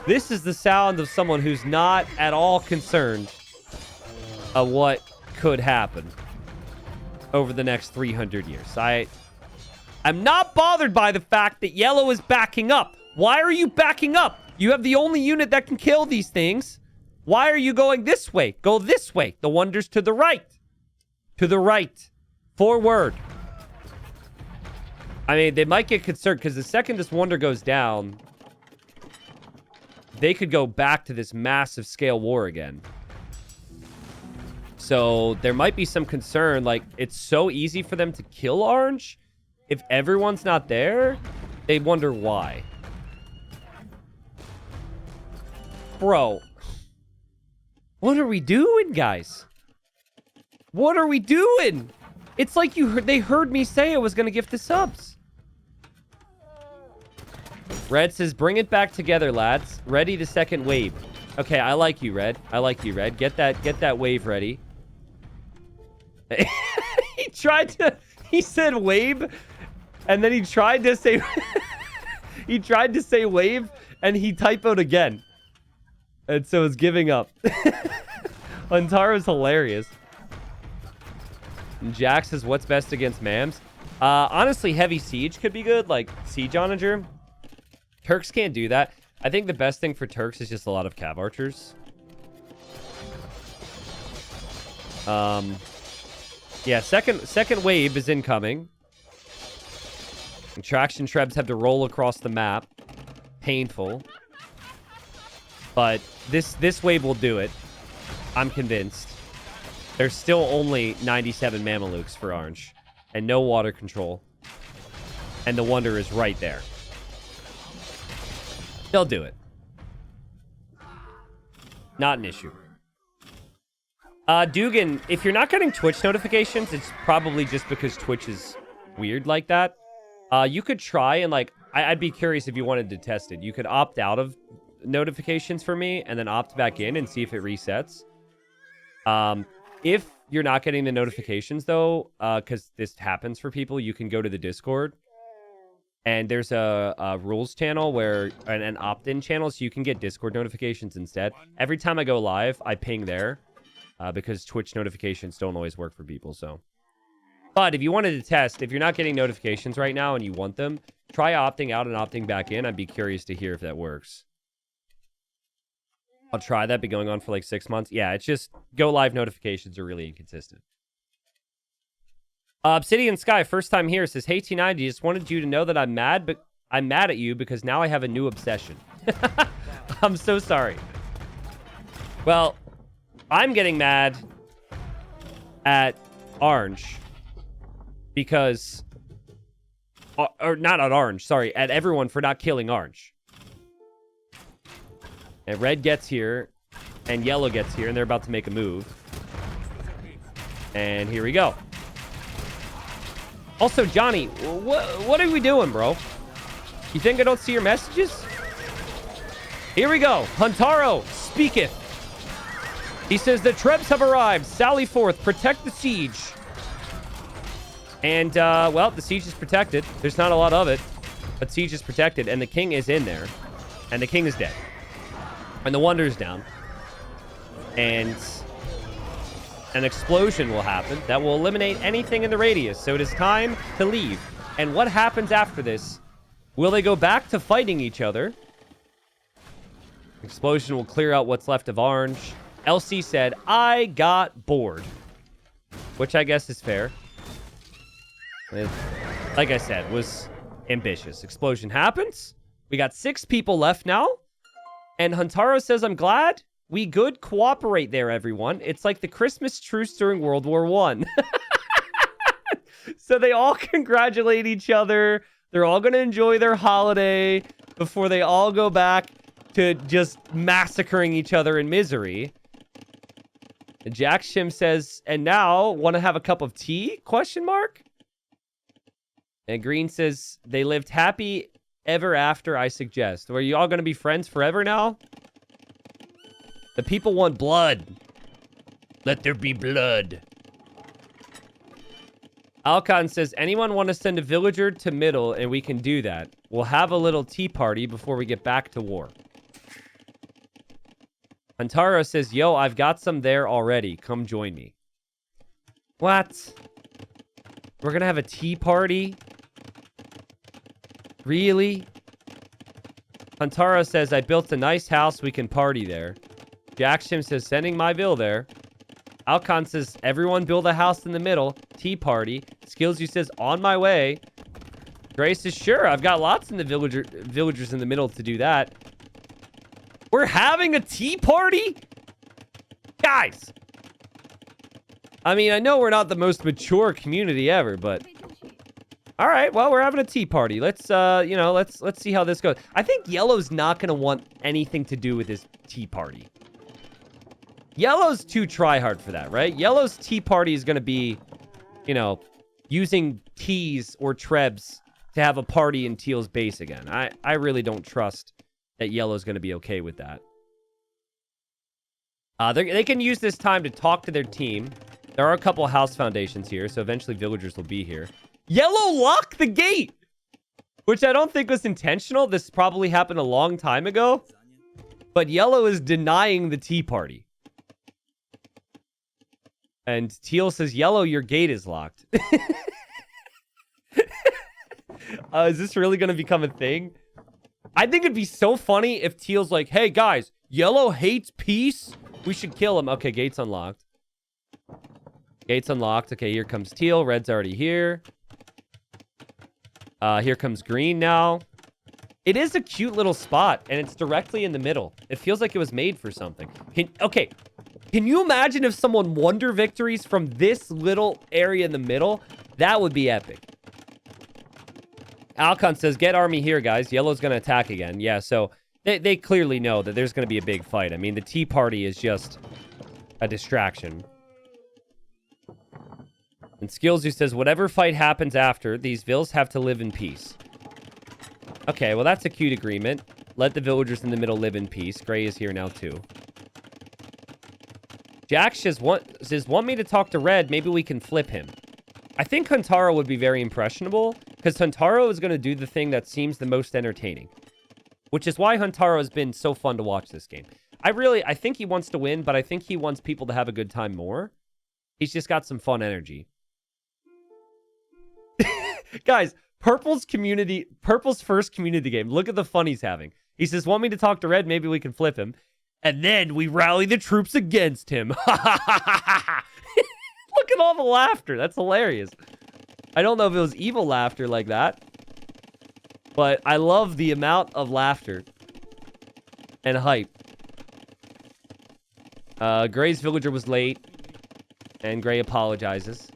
Speaker 1: This is the sound of someone who's not at all concerned of what could happen over the next 300 years. I'm not bothered by the fact that Yellow is backing up. Why are you backing up? You have the only unit that can kill these things. Why are you going this way? Go this way. The Wonder's to the right. To the right. Forward. I mean, they might get concerned because the second this Wonder goes down, they could go back to this massive scale war again. So there might be some concern. Like, it's so easy for them to kill orange. If everyone's not there, they wonder why. Bro. What are we doing, guys? What are we doing? It's like they heard me say I was going to gift the subs. Red says, bring it back together, lads. Ready the second wave. Okay, I like you, Red. I like you, Red. Get that wave ready. He said wave, and then he tried to say he tried to say wave, and he typoed again. And so it's giving up. Huntaro's hilarious. And Jack says, what's best against Mams? Honestly, heavy siege could be good, like siege onager. Turks can't do that. I think the best thing for Turks is just a lot of cav archers. Yeah, second wave is incoming. And traction trebs have to roll across the map. Painful. But this wave will do it. I'm convinced. There's still only 97 Mamelukes for orange. And no water control. And the wonder is right there. They'll do it. Not an issue. Dugan, if you're not getting Twitch notifications, it's probably just because Twitch is weird like that. You could try and, like, I'd be curious if you wanted to test it. You could opt out of notifications for me and then opt back in and see if it resets. If you're not getting the notifications, though, because this happens for people, you can go to the Discord. And there's a rules channel where an opt-in channel, so you can get Discord notifications instead. Every time I go live, I ping there. Because Twitch notifications don't always work for people, so. But if you wanted to test, if you're not getting notifications right now and you want them, try opting out and opting back in. I'd be curious to hear if that works. I'll try that, been going on for like 6 months. Yeah, it's just go live notifications are really inconsistent. Obsidian Sky, first time here, says, hey T90, just wanted you to know that I'm mad, but I'm mad at you because now I have a new obsession. I'm so sorry. Well, I'm getting mad at orange because, or not at orange, sorry, at everyone for not killing orange. And red gets here, and yellow gets here, and they're about to make a move. And here we go. Also, Johnny, what are we doing, bro? You think I don't see your messages? Here we go. Huntaro speaketh. He says, the Trebs have arrived. Sally forth. Protect the siege. And, well, the siege is protected. There's not a lot of it. But siege is protected. And the king is in there. And the king is dead. And the wonder is down. And an explosion will happen that will eliminate anything in the radius. So it is time to leave. And what happens after this? Will they go back to fighting each other? Explosion will clear out what's left of orange. LC said, I got bored. Which I guess is fair. It, like I said, was ambitious. Explosion happens. We got 6 people left now. And Huntaro says, I'm glad. We good cooperate there, everyone. It's like the Christmas truce during World War I. So they all congratulate each other. They're all going to enjoy their holiday before they all go back to just massacring each other in misery. And Jack Shim says, and now, want to have a cup of tea? Question mark. And Green says, they lived happy ever after, I suggest. Are you all going to be friends forever now? The people want blood. Let there be blood. Alcon says, anyone want to send a villager to middle and we can do that. We'll have a little tea party before we get back to war. Antara says, yo, I've got some there already. Come join me. What? We're going to have a tea party? Really? Antara says, I built a nice house. We can party there. Jackshim says, sending my bill there. Alcon says, everyone build a house in the middle. Tea party. Skills you says, on my way. Grace says, sure, I've got lots in the villagers in the middle to do that. We're having a tea party? Guys. I mean, I know we're not the most mature community ever, but... All right, well, we're having a tea party. Let's, let's see how this goes. I think Yellow's not going to want anything to do with this tea party. Yellow's too try-hard for that, right? Yellow's tea party is going to be, using teas or trebs to have a party in Teal's base again. I really don't trust that Yellow's going to be okay with that. They can use this time to talk to their team. There are a couple house foundations here, so eventually villagers will be here. Yellow locked the gate! Which I don't think was intentional. This probably happened a long time ago. But Yellow is denying the tea party. And Teal says, Yellow, your gate is locked. Is this really going to become a thing? I think it'd be so funny if Teal's like, hey, guys, Yellow hates peace. We should kill him. Okay, gate's unlocked. Gate's unlocked. Okay, here comes Teal. Red's already here. Here comes Green now. It is a cute little spot, and it's directly in the middle. It feels like it was made for something. Okay, can you imagine if someone wonder victories from this little area in the middle? That would be epic. Alcon says, get army here, guys. Yellow's going to attack again. Yeah, so they clearly know that there's going to be a big fight. I mean, the tea party is just a distraction. And Skillsy says, whatever fight happens after, these vills have to live in peace. Okay, well, that's a cute agreement. Let the villagers in the middle live in peace. Gray is here now, too. Jack says, want me to talk to Red? Maybe we can flip him. I think Huntaro would be very impressionable, because Huntaro is going to do the thing that seems the most entertaining. Which is why Huntaro has been so fun to watch this game. I think he wants to win, but I think he wants people to have a good time more. He's just got some fun energy. Guys, Purple's first community game. Look at the fun he's having. He says, want me to talk to Red? Maybe we can flip him. And then we rally the troops against him. Look at all the laughter. That's hilarious. I don't know if it was evil laughter like that. But I love the amount of laughter and hype. Gray's villager was late. And Gray apologizes.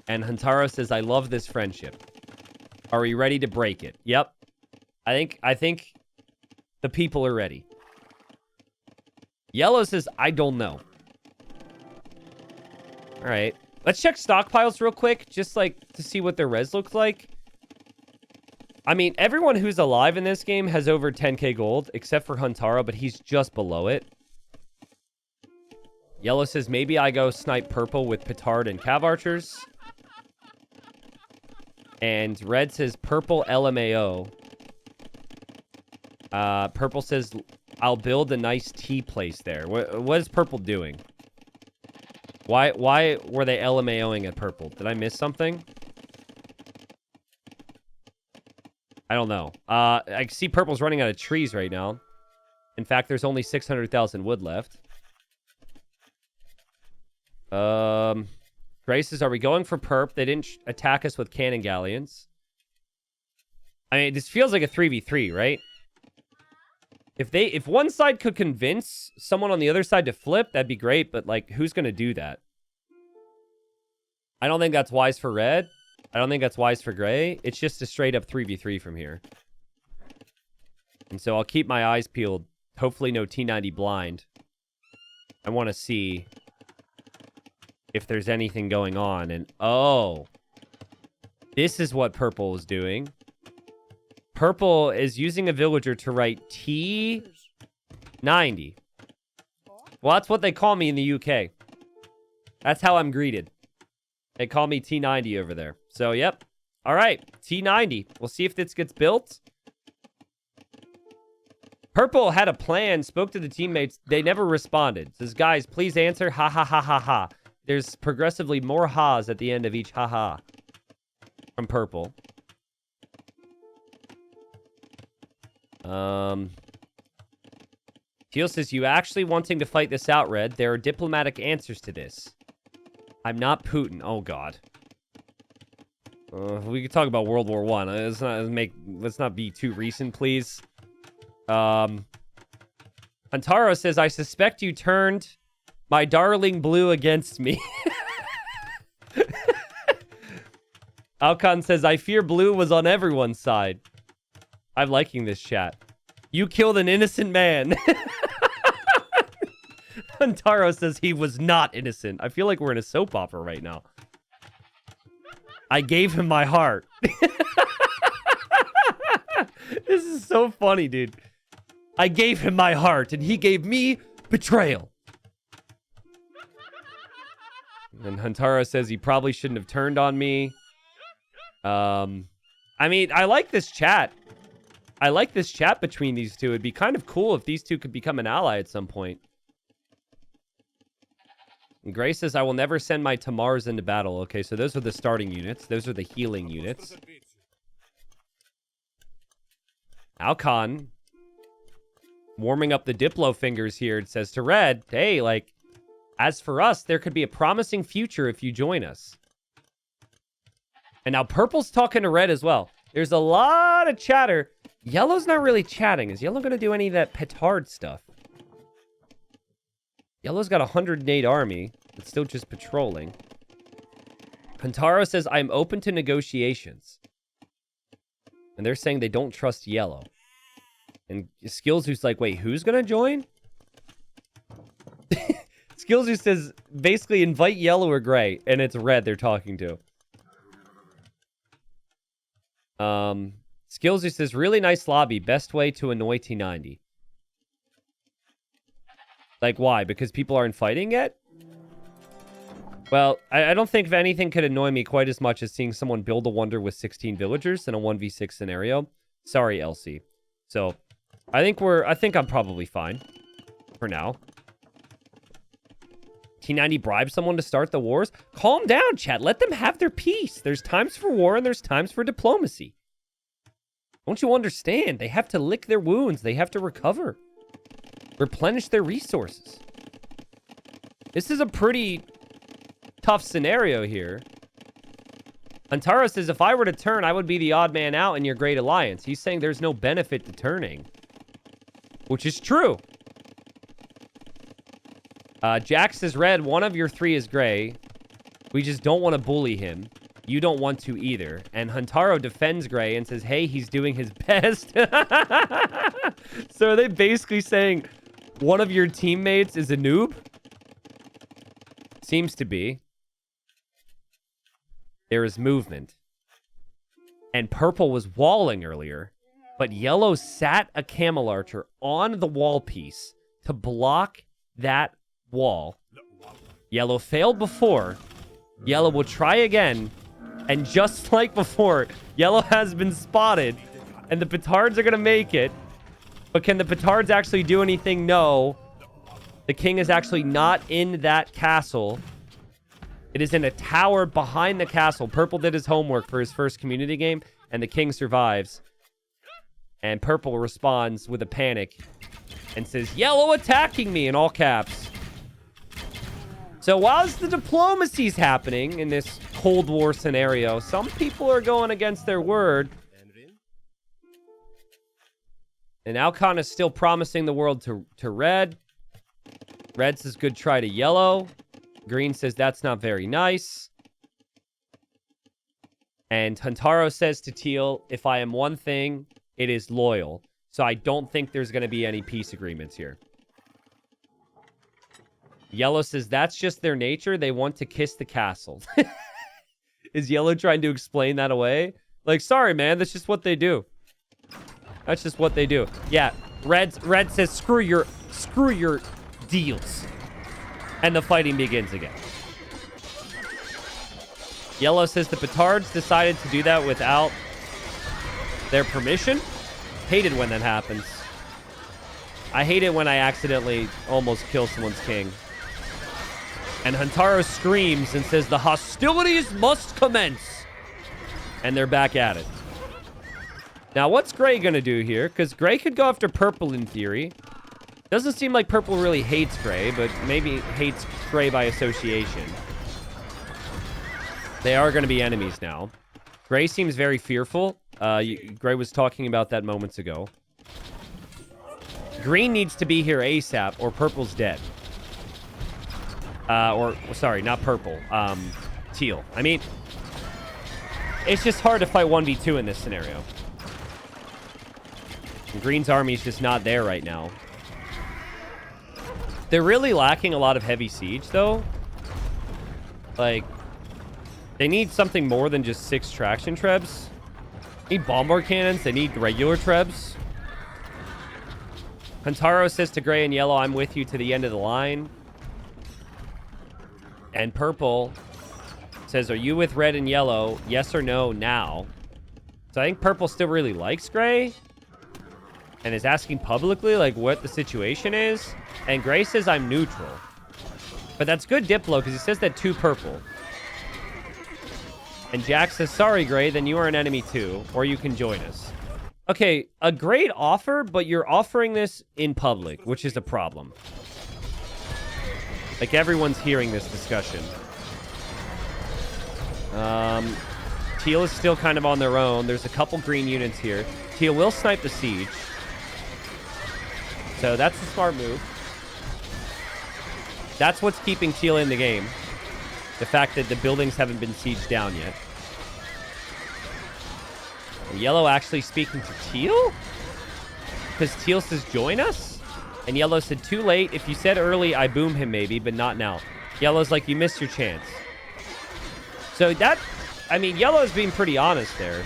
Speaker 1: And Huntaro says, I love this friendship. Are we ready to break it? Yep. I think the people are ready. Yellow says, I don't know. All right. Let's check stockpiles real quick, just like to see what their res looks like. I mean, everyone who's alive in this game has over 10k gold, except for Huntaro, but he's just below it. Yellow says, maybe I go snipe Purple with Petard and Cav Archers. And Red says, Purple LMAO. Purple says, I'll build a nice tea place there. What is Purple doing? Why were they LMAOing at Purple? Did I miss something? I don't know. I see Purple's running out of trees right now. In fact, there's only 600,000 wood left. Grace says, are we going for Perp? They didn't attack us with cannon galleons. I mean, this feels like a 3v3, right? If one side could convince someone on the other side to flip, that'd be great, but, like, who's going to do that? I don't think that's wise for Red. I don't think that's wise for Gray. It's just a straight-up 3v3 from here. And so I'll keep my eyes peeled. Hopefully no T90 blind. I want to see if there's anything going on. And, oh. This is what Purple is doing. Purple is using a villager to write T90. Well, that's what they call me in the UK. That's how I'm greeted. They call me T90 over there. So, yep. All right. T90. We'll see if this gets built. Purple had a plan, spoke to the teammates. They never responded. Says, guys, please answer. Ha, ha, ha, ha, ha. There's progressively more ha's at the end of each ha, ha. From Purple. Teal says, you actually wanting to fight this out, Red? There are diplomatic answers to this. I'm not Putin. Oh, God. We could talk about World War I. Let's not be too recent, please. Hantaro says, I suspect you turned my darling blue against me. Alcon says, I fear blue was on everyone's side. I'm liking this chat. You killed an innocent man. Hantaro says he was not innocent. I feel like we're in a soap opera right now. I gave him my heart. This is so funny, dude. I gave him my heart, and he gave me betrayal. And Hantaro says he probably shouldn't have turned on me. I mean, I like this chat. I like this chat between these two. It'd be kind of cool if these two could become an ally at some point. And Gray says, I will never send my Tamars into battle. Okay, so those are the starting units. Those are the healing units. Alcon, warming up the Diplo fingers here. It says to Red, hey, like, as for us, there could be a promising future if you join us. And now Purple's talking to Red as well. There's a lot of chatter. Yellow's not really chatting. Is Yellow going to do any of that petard stuff? Yellow's got a 108 army. It's still just patrolling. Hantaro says, I'm open to negotiations. And they're saying they don't trust Yellow. And Skills's like, wait, who's going to join? Skills's says, basically invite Yellow or Gray. And it's Red they're talking to. Skillsy says, really nice lobby. Best way to annoy T90. Like, why? Because people aren't fighting yet? Well, I don't think if anything could annoy me quite as much as seeing someone build a wonder with 16 villagers in a 1v6 scenario. Sorry, LC. So, I think I'm probably fine. For now. T90 bribes someone to start the wars? Calm down, chat. Let them have their peace. There's times for war and there's times for diplomacy. Don't you understand? They have to lick their wounds. They have to recover. Replenish their resources. This is a pretty tough scenario here. Antara says, if I were to turn, I would be the odd man out in your great alliance. He's saying there's no benefit to turning. Which is true. Jack says, Red, one of your three is Gray. We just don't want to bully him. You don't want to either. And Hantaro defends Gray and says, hey, he's doing his best. So are they basically saying one of your teammates is a noob? Seems to be. There is movement. And Purple was walling earlier, but Yellow sat a Camel Archer on the wall piece to block that wall. Yellow failed before. Yellow will try again. And just like before, Yellow has been spotted. And the petards are going to make it. But can the petards actually do anything? No. The king is actually not in that castle. It is in a tower behind the castle. Purple did his homework for his first community game. And the king survives. And Purple responds with a panic. And says, Yellow attacking me in all caps. So whilst the diplomacy's happening in this Cold War scenario, some people are going against their word. And Alcon is still promising the world to Red. Red says, good try to Yellow. Green says, that's not very nice. And Hantaro says to Teal, if I am one thing, it is loyal. So I don't think there's going to be any peace agreements here. Yellow says, that's just their nature. They want to kiss the castle. Is Yellow trying to explain that away? Like, sorry, man. That's just what they do. That's just what they do. Yeah, Red says, screw your deals. And the fighting begins again. Yellow says the petards decided to do that without their permission. Hated when that happens. I hate it when I accidentally almost kill someone's king. And Hantaro screams and says, the hostilities must commence. And they're back at it. Now, what's Gray going to do here? Because Gray could go after Purple in theory. Doesn't seem like Purple really hates Gray, but maybe hates Gray by association. They are going to be enemies now. Gray seems very fearful. Gray was talking about that moments ago. Green needs to be here ASAP or purple's dead. Sorry, not purple. Teal. I mean, it's just hard to fight 1v2 in this scenario. And Green's army is just not there right now. They're really lacking a lot of heavy siege, though. Like, they need something more than just 6 traction trebs. They need bombard cannons. They need regular trebs. Kantaro says to gray and yellow, I'm with you to the end of the line. And purple says, are you with red and yellow? Yes or no now? So I think purple still really likes gray. And is asking publicly, like, what the situation is. And gray says, I'm neutral. But that's good Diplo, because he says that to purple. And Jack says, sorry, gray, then you are an enemy too. Or you can join us. Okay, a great offer, but you're offering this in public, which is a problem. Like, everyone's hearing this discussion. Teal is still kind of on their own. There's a couple green units here. Teal will snipe the siege. So that's a smart move. That's what's keeping Teal in the game. The fact that the buildings haven't been sieged down yet. Yellow actually speaking to Teal? Because Teal says, join us? And Yellow said, too late. If you said early, I boom him maybe, but not now. Yellow's like, you missed your chance. So that, I mean, Yellow's being pretty honest there.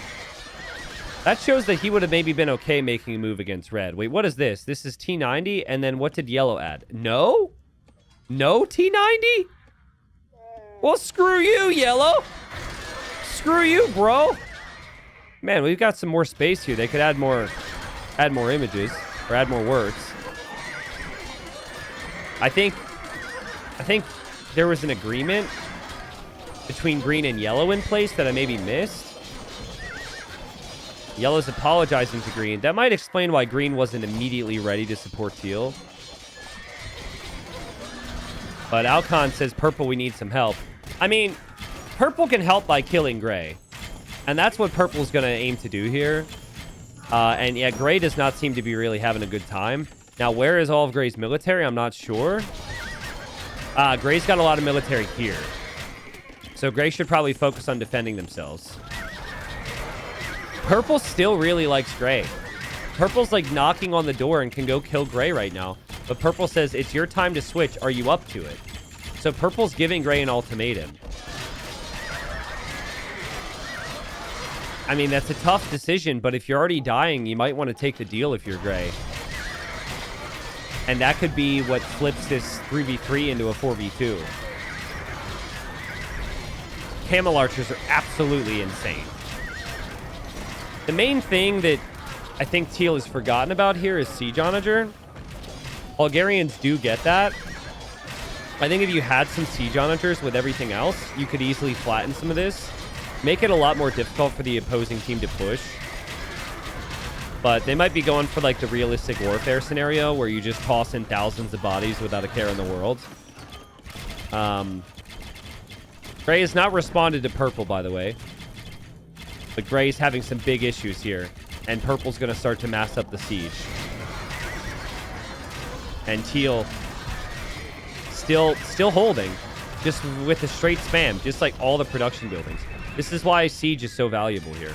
Speaker 1: That shows that he would have maybe been okay making a move against Red. Wait, what is this? This is T90, and then what did Yellow add? No? No T90? Well, screw you, Yellow. Screw you, bro. Man, we've got some more space here. They could add more images or add more words. I think there was an agreement between green and yellow in place that I maybe missed. Yellow's apologizing to green. That might explain why green wasn't immediately ready to support teal. But Alcon says, purple, we need some help. I mean, purple can help by killing gray. And that's what purple's going to aim to do here. And yeah, gray does not seem to be really having a good time. Now, where is all of gray's military? I'm not sure. Gray's got a lot of military here. So gray should probably focus on defending themselves. Purple still really likes gray. Purple's like knocking on the door and can go kill gray right now. But purple says, it's your time to switch. Are you up to it? So purple's giving gray an ultimatum. I mean, that's a tough decision, but if you're already dying, you might want to take the deal if you're gray. And that could be what flips this 3v3 into a 4v2. Camel archers are absolutely insane. The main thing that I think teal has forgotten about here is siege onager. Bulgarians do get that. I think if you had some siege onagers with everything else, you could easily flatten some of this. Make it a lot more difficult for the opposing team to push. But they might be going for like the realistic warfare scenario where you just toss in thousands of bodies without a care in the world. Gray has not responded to purple, by the way. But Gray's having some big issues here. And purple's going to start to mass up the siege. And teal still holding. Just with a straight spam. Just like all the production buildings. This is why siege is so valuable here.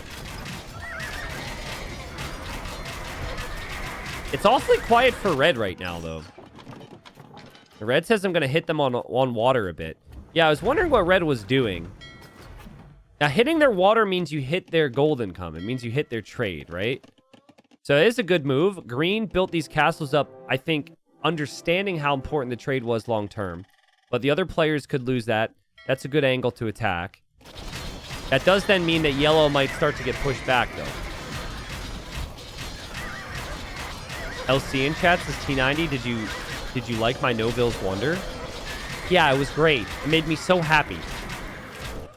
Speaker 1: It's awfully quiet for red right now, though. The red says I'm going to hit them on water a bit. Yeah, I was wondering what red was doing. Now, hitting their water means you hit their gold income. It means you hit their trade, right? So it is a good move. Green built these castles up, I think, understanding how important the trade was long-term. But the other players could lose that. That's a good angle to attack. That does then mean that yellow might start to get pushed back, though. LC in chat says, T90, did you like my Noville's Wonder? Yeah, it was great. It made me so happy.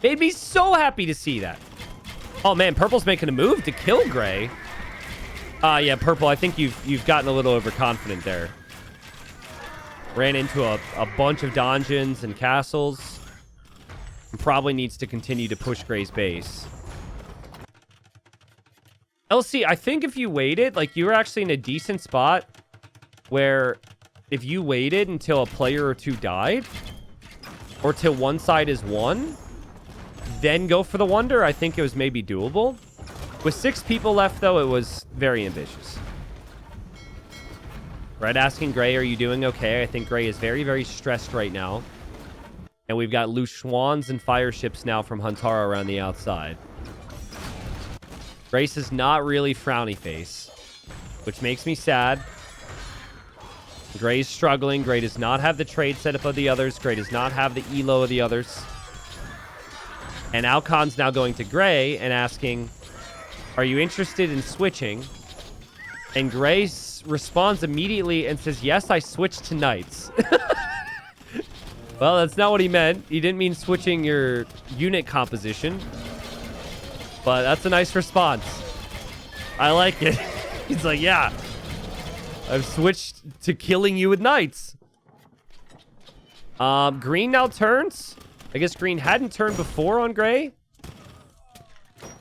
Speaker 1: Made me so happy to see that. Oh, man, purple's making a move to kill gray. Yeah, purple, I think you've gotten a little overconfident there. Ran into a bunch of dungeons and castles. And probably needs to continue to push gray's base. LC, I think if you waited, like, you were actually in a decent spot where if you waited until a player or two died, or till one side is won, then go for the wonder, I think it was maybe doable. With 6 people left, though, it was very ambitious. Red asking Gray, are you doing okay? I think Gray is very, very stressed right now. And we've got loose Schwans and fire ships now from Huntara around the outside. Grace is not really frowny face, which makes me sad. Gray's struggling. Gray does not have the trade setup of the others. Gray does not have the elo of the others. And Alcon's now going to Gray and asking, are you interested in switching? And Gray responds immediately and says, yes, I switched to knights. Well, that's not what he meant. He didn't mean switching your unit composition. But that's a nice response. I like it. He's like, yeah, I've switched to killing you with knights. Green now turns. I guess green hadn't turned before on gray.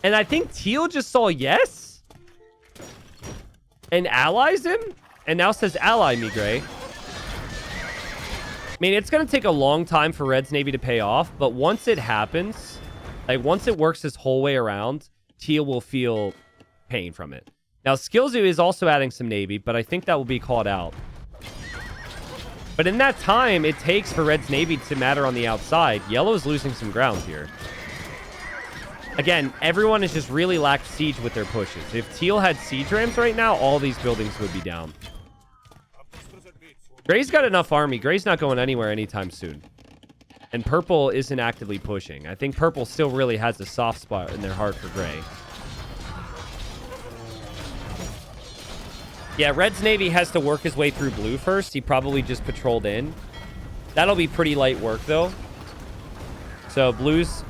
Speaker 1: And I think teal just saw yes. And allies him. And now says ally me, gray. I mean, it's going to take a long time for Red's Navy to pay off. But once it happens, like once it works this whole way around, teal will feel pain from it. Now, Skillzoo is also adding some Navy, but I think that will be called out. But in that time it takes for Red's Navy to matter on the outside, Yellow is losing some ground here. Again, everyone has just really lacked siege with their pushes. If Teal had siege rams right now, all these buildings would be down. Gray's got enough army. Gray's not going anywhere anytime soon. And Purple isn't actively pushing. I think Purple still really has a soft spot in their heart for Gray. Yeah, Red's Navy has to work his way through blue first. He probably just patrolled in. That'll be pretty light work, though. So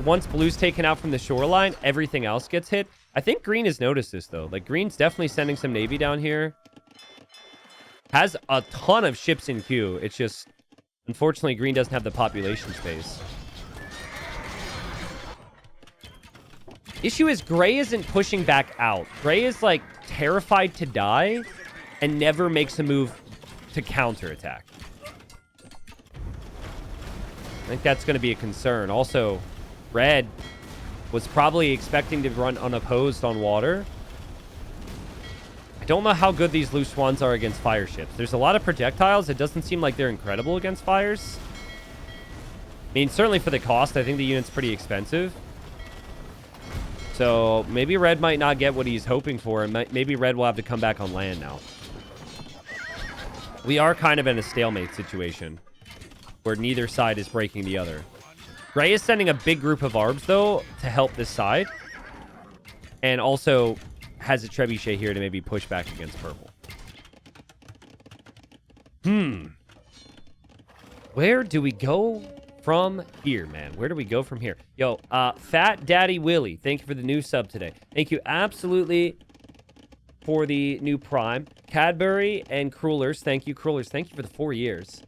Speaker 1: once blue's taken out from the shoreline, everything else gets hit. I think green has noticed this, though. Like, green's definitely sending some Navy down here. Has a ton of ships in queue. It's just, unfortunately, green doesn't have the population space. Issue is gray isn't pushing back out. Gray is, like, terrified to die and never makes a move to counterattack. I think that's going to be a concern. Also, red was probably expecting to run unopposed on water. I don't know how good these loose swans are against fire ships. There's a lot of projectiles. It doesn't seem like they're incredible against fires. I mean, certainly for the cost, I think the unit's pretty expensive. So maybe red might not get what he's hoping for, and maybe red will have to come back on land now. We are kind of in a stalemate situation where neither side is breaking the other. Gray is sending a big group of arbs, though, to help this side. And also has a trebuchet here to maybe push back against purple. Where do we go from here, man? Where do we go from here? Yo, Fat Daddy Willie, thank you for the new sub today. Thank you absolutely for the new Prime. Cadbury and Cruellers, thank you. Cruellers, thank you for the 4 years.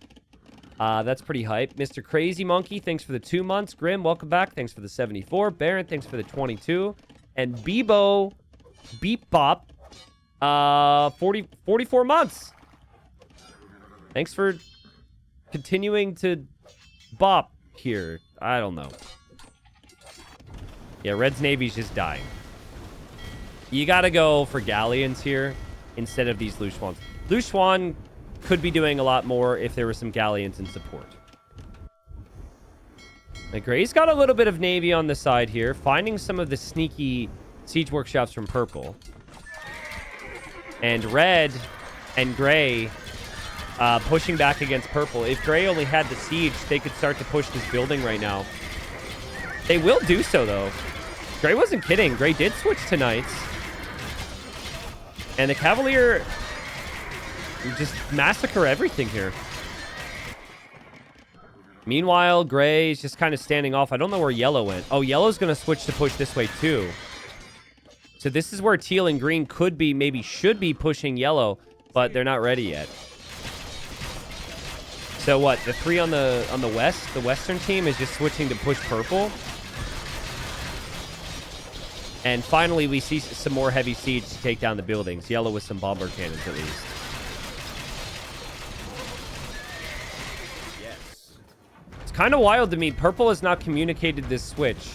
Speaker 1: That's pretty hype. Mr. Crazy Monkey, thanks for the 2 months. Grim, welcome back. Thanks for the 74. Baron, thanks for the 22. And Bebo, Beep Bop, 44 months. Thanks for continuing to bop here. I don't know. Yeah, Red's Navy's just dying. You gotta go for galleons here instead of these loose swans. Loose swan could be doing a lot more if there were some galleons in support. Now, Gray's got a little bit of Navy on the side here, finding some of the sneaky siege workshops from purple. And red and gray pushing back against purple. If gray only had the siege, they could start to push this building right now. They will do so, though. Gray wasn't kidding. Gray did switch to knights. And the Cavalier just massacre everything here. Meanwhile, gray is just kind of standing off. I don't know where yellow went. Oh, yellow's going to switch to push this way, too. So this is where teal and green could be, maybe should be pushing yellow, but they're not ready yet. So what? The 3 on the west, the western team is just switching to push purple. And finally, we see some more heavy siege to take down the buildings. Yellow with some bomber cannons, at least. kind of wild to me. Purple has not communicated this switch.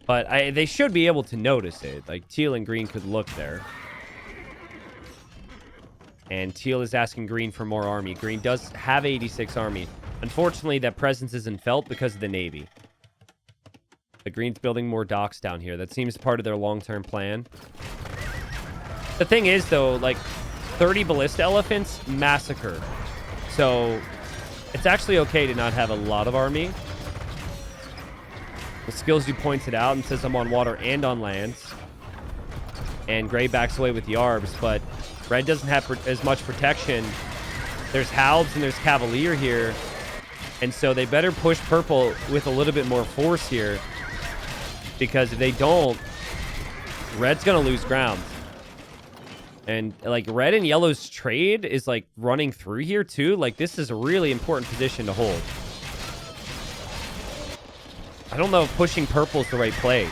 Speaker 1: But they should be able to notice it. Like, teal and green could look there. And teal is asking green for more army. Green does have 86 army. Unfortunately, that presence isn't felt because of the navy. The green's building more docks down here. That seems part of their long-term plan. The thing is, though, like, 30 ballista elephants massacre. So, it's actually okay to not have a lot of army. The skills you pointed out and says I'm on water and on land. And gray backs away with Yarbs, but red doesn't have as much protection. There's Halbs and there's Cavalier here. And so they better push purple with a little bit more force here. Because if they don't, red's going to lose ground. And, like, red and yellow's trade is, like, running through here, too. Like, this is a really important position to hold. I don't know if pushing purple is the right play.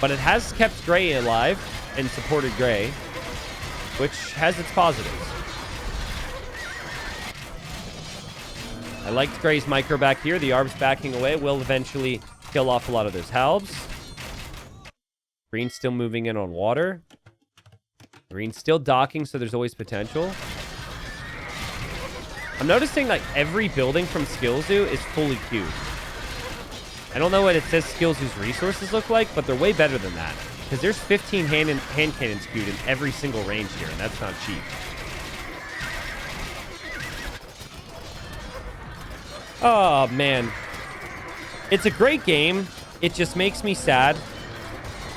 Speaker 1: But it has kept gray alive and supported gray, which has its positives. I liked gray's micro back here. The Arb's backing away will eventually kill off a lot of those Halbs. Green's still moving in on water. Green's still docking, so there's always potential. I'm noticing, like, every building from Skillzoo is fully queued. I don't know what it says Skillzoo's resources look like, but they're way better than that. Because there's 15 hand cannons queued in every single range here, and that's not cheap. Oh, man. It's a great game. It just makes me sad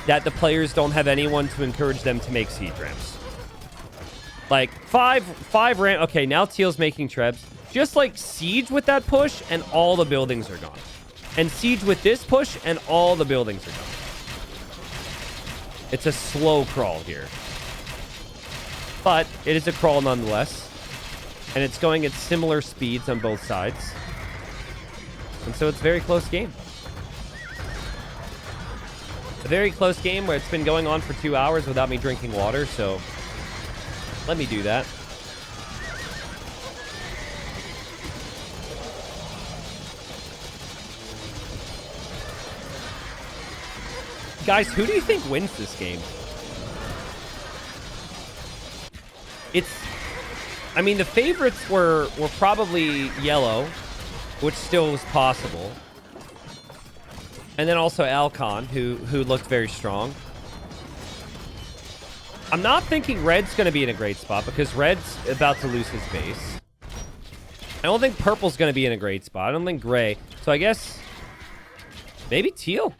Speaker 1: that the players don't have anyone to encourage them to make siege ramps. Like, five ramp. Okay, now teal's making trebs. Just, like, siege with that push, and all the buildings are gone. And siege with this push, and all the buildings are gone. It's a slow crawl here. But it is a crawl nonetheless. And it's going at similar speeds on both sides. And so it's a very close game. A very close game where it's been going on for 2 hours without me drinking water, so let me do that. Guys, who do you think wins this game? I mean, the favorites were probably yellow, which still was possible. And then also Alcon, who looked very strong. I'm not thinking red's going to be in a great spot because red's about to lose his base. I don't think purple's going to be in a great spot. I don't think gray. So I guess maybe teal.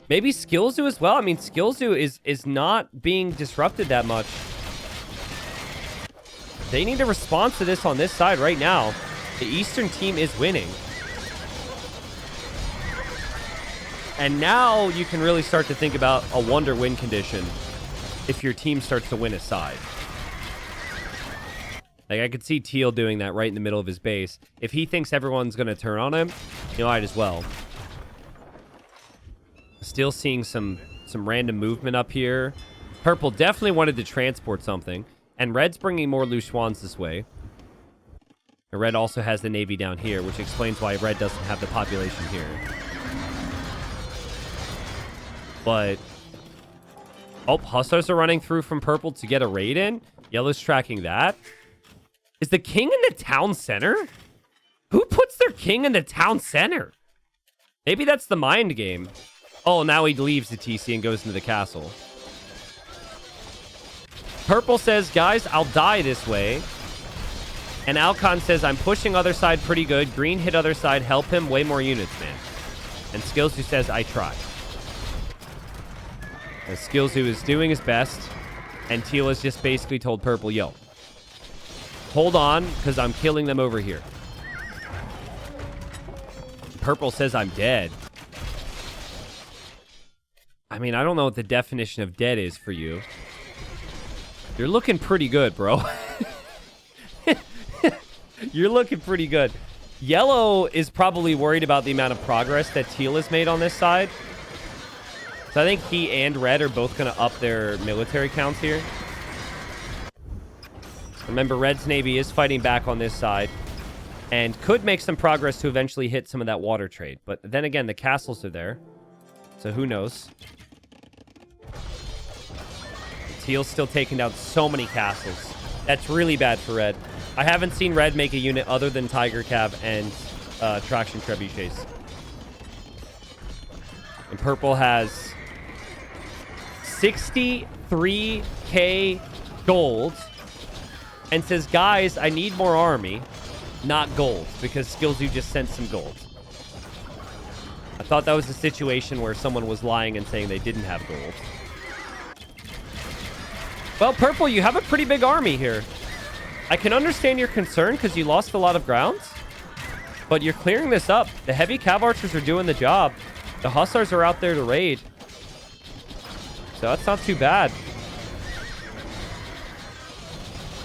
Speaker 1: Maybe Skillzoo as well. I mean, Skillzoo is not being disrupted that much. They need a response to this on this side right now. The Eastern team is winning. And now you can really start to think about a wonder win condition if your team starts to win a side. Like, I could see teal doing that right in the middle of his base. If he thinks everyone's going to turn on him, he might as well. Still seeing some random movement up here. Purple definitely wanted to transport something. And red's bringing more Luchuans this way. And red also has the navy down here, which explains why red doesn't have the population here. But... oh, hustlers are running through from purple to get a raid in. Yellow's tracking that. Is the king in the town center? Who puts their king in the town center? Maybe that's the mind game. Oh, now he leaves the TC and goes into the castle. Purple says, guys, I'll die this way. And Alcon says, I'm pushing other side pretty good. Green hit other side. Help him. Way more units, man. And Skillzoo says, I try. And Skillzoo is doing his best. And teal has just basically told purple, yo, hold on, because I'm killing them over here. Purple says, I'm dead. I mean, I don't know what the definition of dead is for you. You're looking pretty good, bro. You're looking pretty good. Yellow is probably worried about the amount of progress that teal has made on this side. So I think he and red are both going to up their military counts here. Remember, red's navy is fighting back on this side. and could make some progress to eventually hit some of that water trade. But then again, the castles are there, so who knows? Teal's still taking down so many castles. That's really bad for red. I haven't seen red make a unit other than Tiger Cav and Traction Trebuchets. And purple has 63k gold and says, guys, I need more army, not gold, because Skillzoo just sent some gold. I thought that was a situation where someone was lying and saying they didn't have gold. Well, purple, you have a pretty big army here. I can understand your concern because you lost a lot of grounds, but you're clearing this up. The heavy cav archers are doing the job. The hussars are out there to raid. So that's not too bad.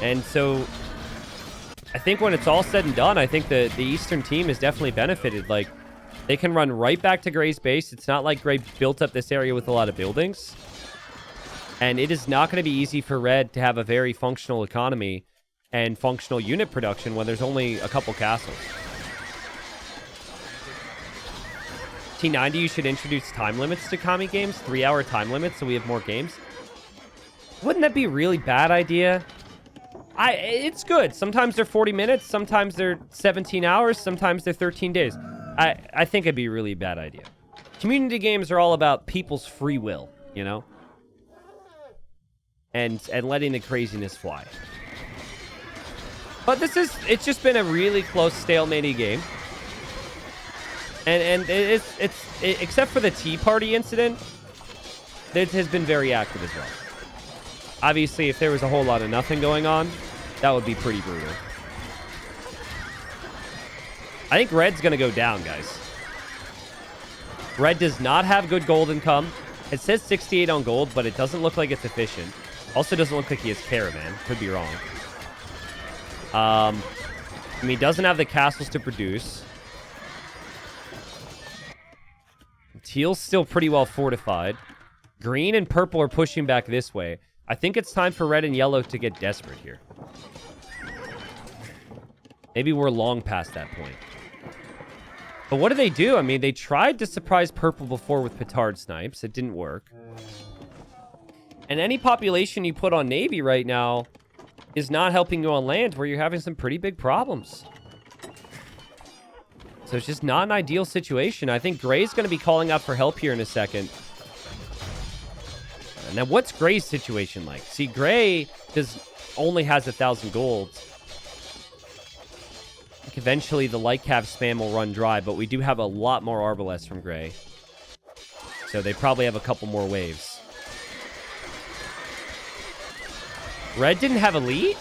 Speaker 1: And so I think when it's all said and done, I think the Eastern team is definitely benefited. Like, they can run right back to Gray's base. It's not like Gray built up this area with a lot of buildings. And it is not going to be easy for Red to have a very functional economy and functional unit production when there's only a couple castles. T90, you should introduce time limits to Kami games. 3-hour time limits so we have more games. Wouldn't that be a really bad idea? It's good. Sometimes they're 40 minutes. Sometimes they're 17 hours. Sometimes they're 13 days. I think it'd be a really bad idea. Community games are all about people's free will, you know? And letting the craziness fly. But it's just been a really close stalemate game. And it's except for the Tea Party incident, it has been very active as well. Obviously, if there was a whole lot of nothing going on, that would be pretty brutal. I think Red's going to go down, guys. Red does not have good gold income. It says 68 on gold, but it doesn't look like it's efficient. Also doesn't look like he has Caravan. Could be wrong. I mean, he doesn't have the castles to produce. Teal's still pretty well fortified. Green and purple are pushing back this way. I think it's time for red and yellow to get desperate here. Maybe we're long past that point. But what do? I mean, they tried to surprise purple before with petard snipes. It didn't work. And any population you put on Navy right now is not helping you on land, where you're having some pretty big problems. So it's just not an ideal situation. I think Gray's going to be calling out for help here in a second. Now, what's Gray's situation like? See, Gray only has 1,000 gold. I think eventually the light cav spam will run dry, but we do have a lot more Arbalests from Gray. So they probably have a couple more waves. Red didn't have elite?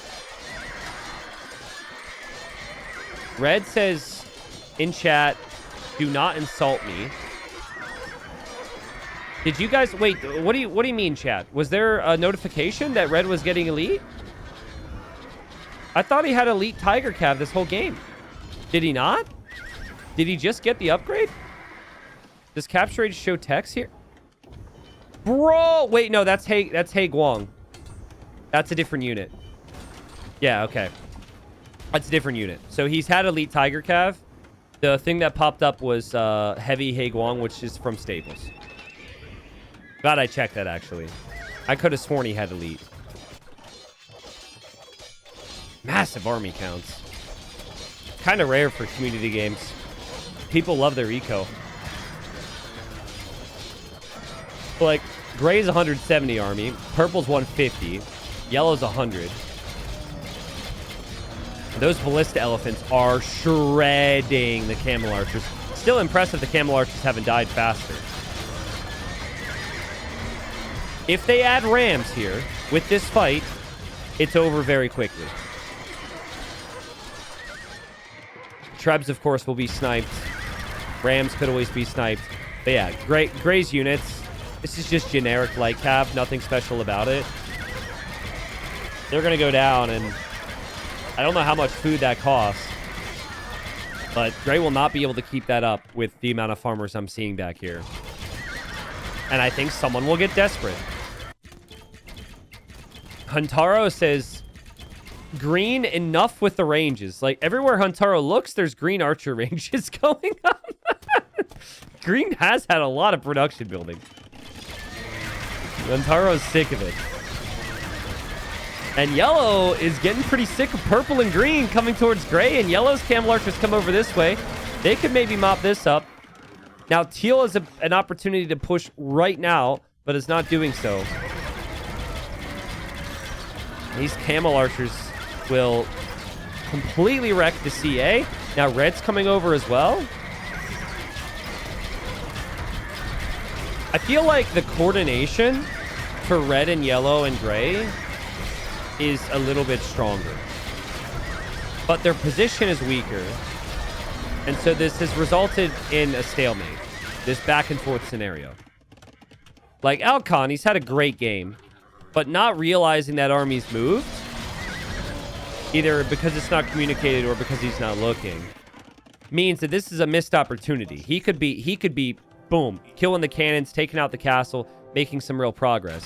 Speaker 1: Red says in chat, do not insult me. Did you guys... Wait, what do you mean, chat? Was there a notification that Red was getting elite? I thought he had elite Tiger Cav this whole game. Did he not? Did he just get the upgrade? Does Capture Age show text here? Bro! Wait, no, that's He Guang. That's a different unit. Yeah, okay. That's a different unit. So he's had elite Tiger Cav. The thing that popped up was heavy He Guang, which is from Staples. Glad I checked that, actually. I could have sworn he had elite. Massive army counts. Kind of rare for community games. People love their eco. Like, Gray's 170 army. Purple's 150. Yellow's 100. Those ballista elephants are shredding the camel archers. Still impressive the camel archers haven't died faster. If they add rams here with this fight, it's over very quickly. Trebs, of course, will be sniped. Rams could always be sniped. But yeah, Gray's units. This is just generic light cav. Nothing special about it. They're going to go down, and I don't know how much food that costs. But Gray will not be able to keep that up with the amount of farmers I'm seeing back here. And I think someone will get desperate. Huntaro says, green enough with the ranges. Like, everywhere Huntaro looks, there's green archer ranges going on. Green has had a lot of production building. Huntaro's sick of it. And yellow is getting pretty sick of purple and green coming towards gray. And yellow's camel archers come over this way. They could maybe mop this up. Now, teal has an opportunity to push right now, but is not doing so. These camel archers will completely wreck the CA. Now, red's coming over as well. I feel like the coordination for red and yellow and gray is a little bit stronger. But their position is weaker. And so this has resulted in a stalemate. This back and forth scenario. Like Alcon, he's had a great game. But not realizing that army's moved. Either because it's not communicated or because he's not looking. Means that this is a missed opportunity. He could be, boom, killing the cannons, taking out the castle, making some real progress.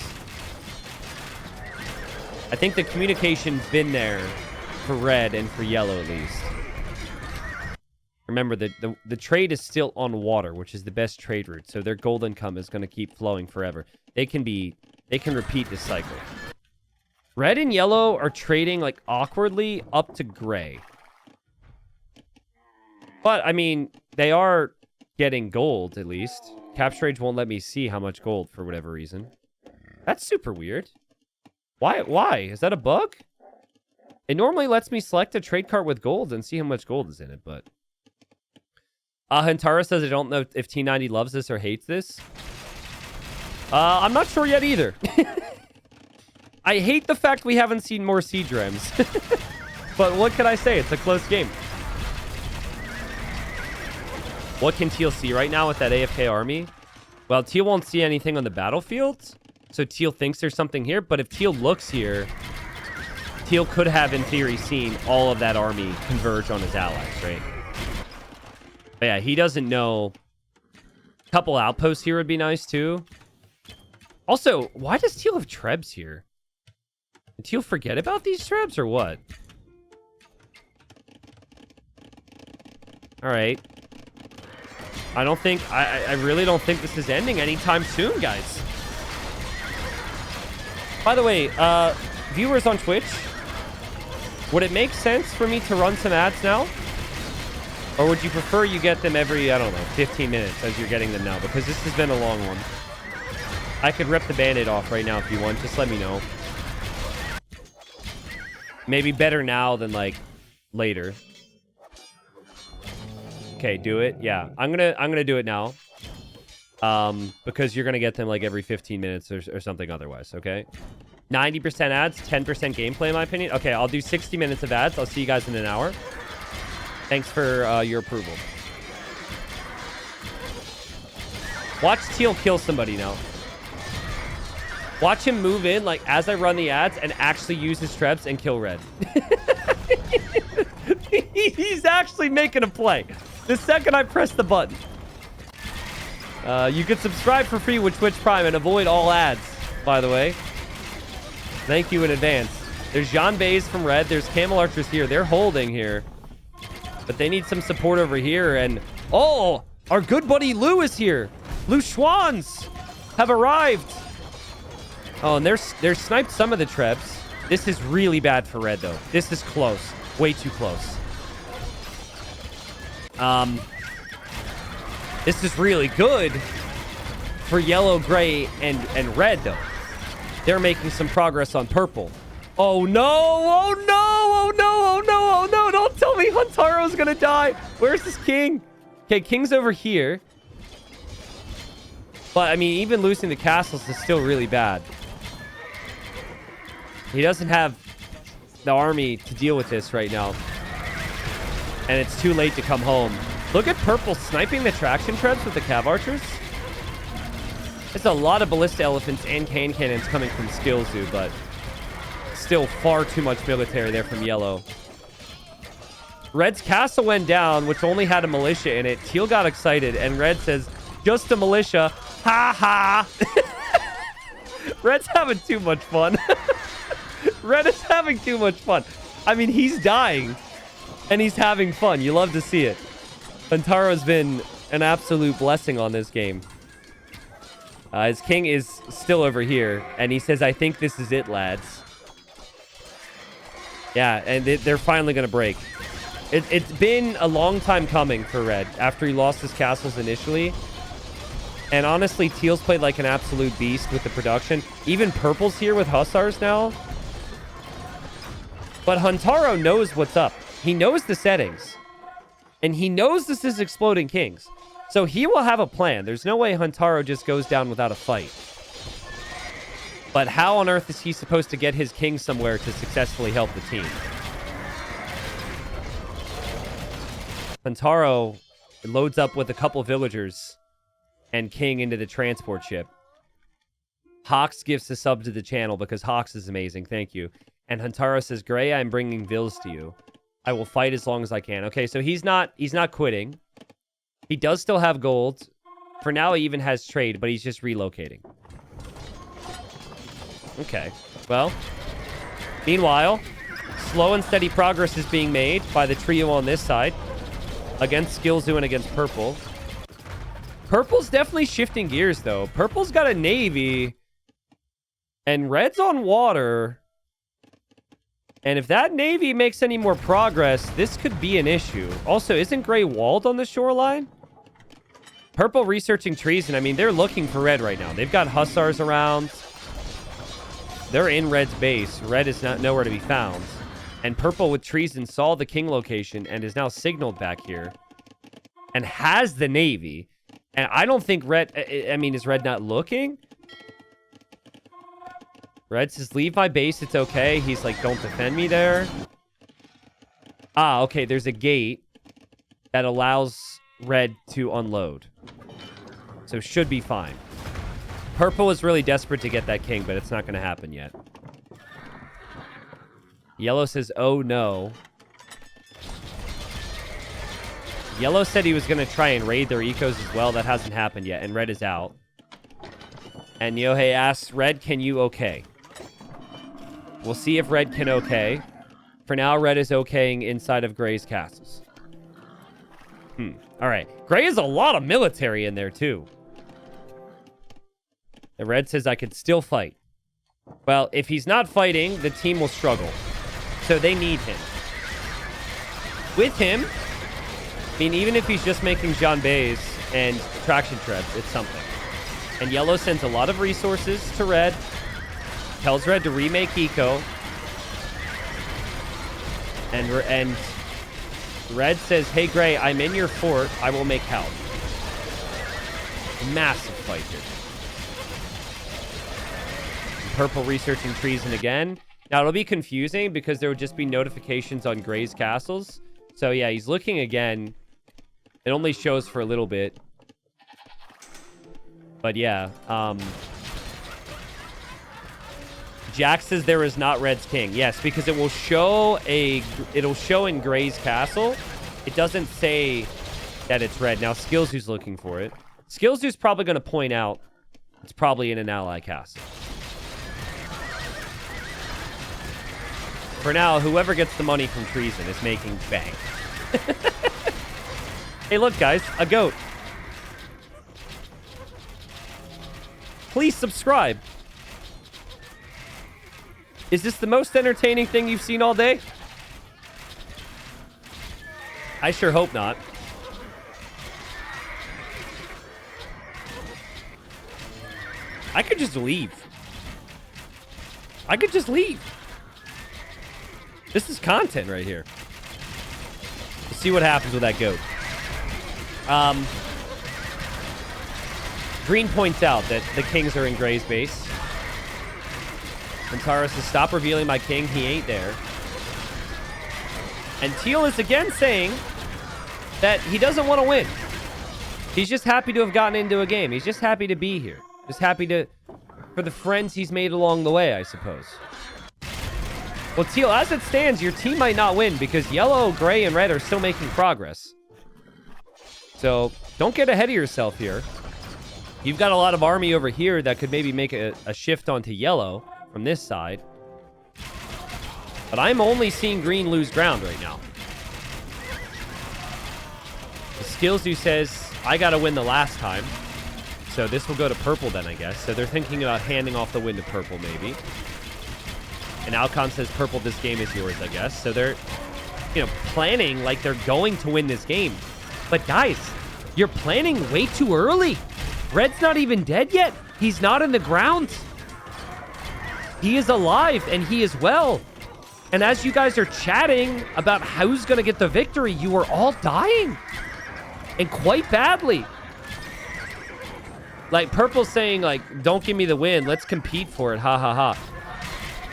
Speaker 1: I think the communication's been there for red and for yellow at least. Remember, the trade is still on water, which is the best trade route. So their gold income is going to keep flowing forever. They can repeat this cycle. Red and yellow are trading like awkwardly up to gray. But, I mean, they are getting gold at least. Capture Age won't let me see how much gold for whatever reason. That's super weird. Why? Is that a bug? It normally lets me select a trade cart with gold and see how much gold is in it, but... Hantara says, I don't know if T90 loves this or hates this. I'm not sure yet either. I hate the fact we haven't seen more siege rems. But what can I say? It's a close game. What can Teal see right now with that AFK army? Well, Teal won't see anything on the battlefield. So Teal thinks there's something here. But if Teal looks here, Teal could have, in theory, seen all of that army converge on his allies, right? But yeah, he doesn't know. A couple outposts here would be nice, too. Also, why does Teal have trebs here? Did Teal forget about these trebs or what? All right. I really don't think this is ending anytime soon, guys. By the way, viewers on Twitch, would it make sense for me to run some ads now? Or would you prefer you get them every, I don't know, 15 minutes as you're getting them now? Because this has been a long one. I could rip the Band-Aid off right now if you want. Just let me know. Maybe better now than, like, later. Okay, do it. Yeah, I'm gonna do it now. Because you're gonna get them like every 15 minutes or something otherwise, okay? 90% ads, 10% gameplay in my opinion. Okay, I'll do 60 minutes of ads. I'll see you guys in an hour. Thanks for your approval. Watch Teal kill somebody now. Watch him move in like as I run the ads and actually use his trebs and kill red. He's actually making a play. The second I press the button. You can subscribe for free with Twitch Prime and avoid all ads, by the way. Thank you in advance. There's Jean Bays from red. There's Camel Archers here. They're holding here. But they need some support over here. And, oh, our good buddy Lou is here. Lou Schwans have arrived. Oh, and they're sniped some of the trebs. This is really bad for red, though. This is close. Way too close. This is really good for yellow, gray, and red, though. They're making some progress on purple. Oh, no! Oh, no! Oh, no! Oh, no! Oh, no! Don't tell me Huntaro's gonna die! Where's this king? Okay, king's over here. But, I mean, even losing the castles is still really bad. He doesn't have the army to deal with this right now. And it's too late to come home. Look at purple sniping the traction trebs with the cav archers. There's a lot of ballista elephants and cane cannons coming from Skillzoo, but still far too much military there from yellow. Red's castle went down, which only had a militia in it. Teal got excited, and red says, just a militia. Ha ha! Red's having too much fun. Red is having too much fun. I mean, he's dying. And he's having fun. You love to see it. Huntaro's been an absolute blessing on this game. His king is still over here. And he says, I think this is it, lads. Yeah, and they're finally going to break. It's been a long time coming for Red after he lost his castles initially. And honestly, Teal's played like an absolute beast with the production. Even Purple's here with Hussars now. But Huntaro knows what's up. He knows the settings. And he knows this is Exploding Kings. So he will have a plan. There's no way Huntaro just goes down without a fight. But how on earth is he supposed to get his king somewhere to successfully help the team? Huntaro loads up with a couple villagers and king into the transport ship. Hawks gives a sub to the channel because Hawks is amazing. Thank you. And Huntaro says, Gray, I'm bringing Vills to you. I will fight as long as I can. Okay, so he's not quitting. He does still have gold. For now, he even has trade, but he's just relocating. Okay, well. Meanwhile, slow and steady progress is being made by the trio on this side. Against Skillzoo and against Purple. Purple's definitely shifting gears, though. Purple's got a navy. And Red's on water. And if that navy makes any more progress, this could be an issue. Also, isn't Gray walled on the shoreline? Purple researching treason. I mean, they're looking for Red right now. They've got Hussars around. They're in Red's base. Red is not nowhere to be found. And Purple with treason saw the king location and is now signaled back here. And has the navy. And I don't think Red... I mean, is Red not looking? Red says, leave my base. It's okay. He's like, don't defend me there. Ah, okay. There's a gate that allows Red to unload. So should be fine. Purple is really desperate to get that king, but it's not going to happen yet. Yellow says, oh no. Yellow said he was going to try and raid their ecos as well. That hasn't happened yet, and Red is out. And Yohei asks, Red, can you okay? We'll see if Red can okay. For now, Red is okaying inside of Gray's castles. All right. Gray has a lot of military in there, too. And Red says, I could still fight. Well, if he's not fighting, the team will struggle. So they need him. With him, I mean, even if he's just making Janbeis and traction treads, it's something. And Yellow sends a lot of resources to Red. Tells Red to remake Eco. And Red says, hey, Gray, I'm in your fort. I will make help. Massive fight here. Purple researching treason again. Now, it'll be confusing because there would just be notifications on Gray's castles. So, yeah, he's looking again. It only shows for a little bit. But, yeah. Jack says there is not Red's king. Yes, because it will show it'll show in Gray's castle. It doesn't say that it's Red. Now, Skillzoo's looking for it. Skillzoo's probably going to point out it's probably in an ally castle. For now, whoever gets the money from treason is making bank. Hey, look, guys. A goat. Please subscribe. Is this the most entertaining thing you've seen all day? I sure hope not. I could just leave. I could just leave. This is content right here. Let's see what happens with that goat. Green points out that the kings are in Gray's base. And Tara says, stop revealing my king. He ain't there. And Teal is again saying that he doesn't want to win. He's just happy to have gotten into a game. He's just happy to be here. Just happy for the friends he's made along the way, I suppose. Well, Teal, as it stands, your team might not win because Yellow, Gray, and Red are still making progress. So don't get ahead of yourself here. You've got a lot of army over here that could maybe make a shift onto Yellow from this side. But I'm only seeing green lose ground right now. The Skills Do says, I got to win the last time. So this will go to purple then, I guess. So they're thinking about handing off the win to purple, maybe. And Alcon says, purple, this game is yours, I guess. So they're, planning like they're going to win this game. But guys, you're planning way too early. Red's not even dead yet. He's not in the ground. He is alive, and he is well. And as you guys are chatting about who's going to get the victory, you are all dying. And quite badly. Like, Purple's saying, like, don't give me the win. Let's compete for it. Ha, ha, ha.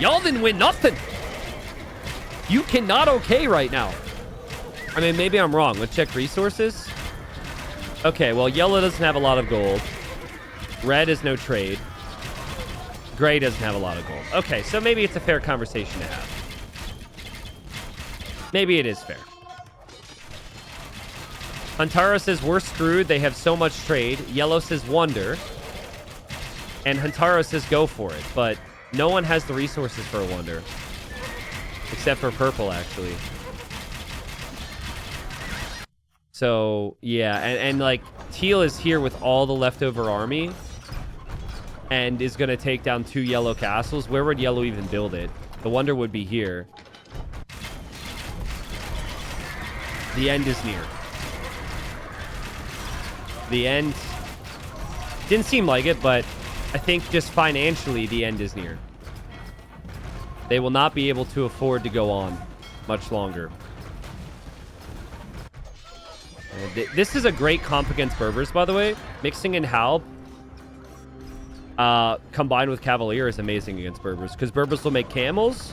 Speaker 1: Y'all didn't win nothing. You cannot okay right now. I mean, maybe I'm wrong. Let's check resources. Okay, well, yellow doesn't have a lot of gold. Red is no trade. Gray doesn't have a lot of gold. Okay, so maybe it's a fair conversation to have. Maybe it is fair. Huntaro says, we're screwed. They have so much trade. Yellow says, wonder. And Huntaro says, go for it. But no one has the resources for a wonder. Except for purple, actually. So, yeah. And like, teal is here with all the leftover army. And is going to take down 2 yellow castles. Where would yellow even build it? The wonder would be here. The end is near. The end didn't seem like it, but I think just financially the end is near. They will not be able to afford to go on much longer. This is a great comp against Berbers, by the way. Mixing in Halb combined with Cavalier is amazing against Berbers, because Berbers will make camels,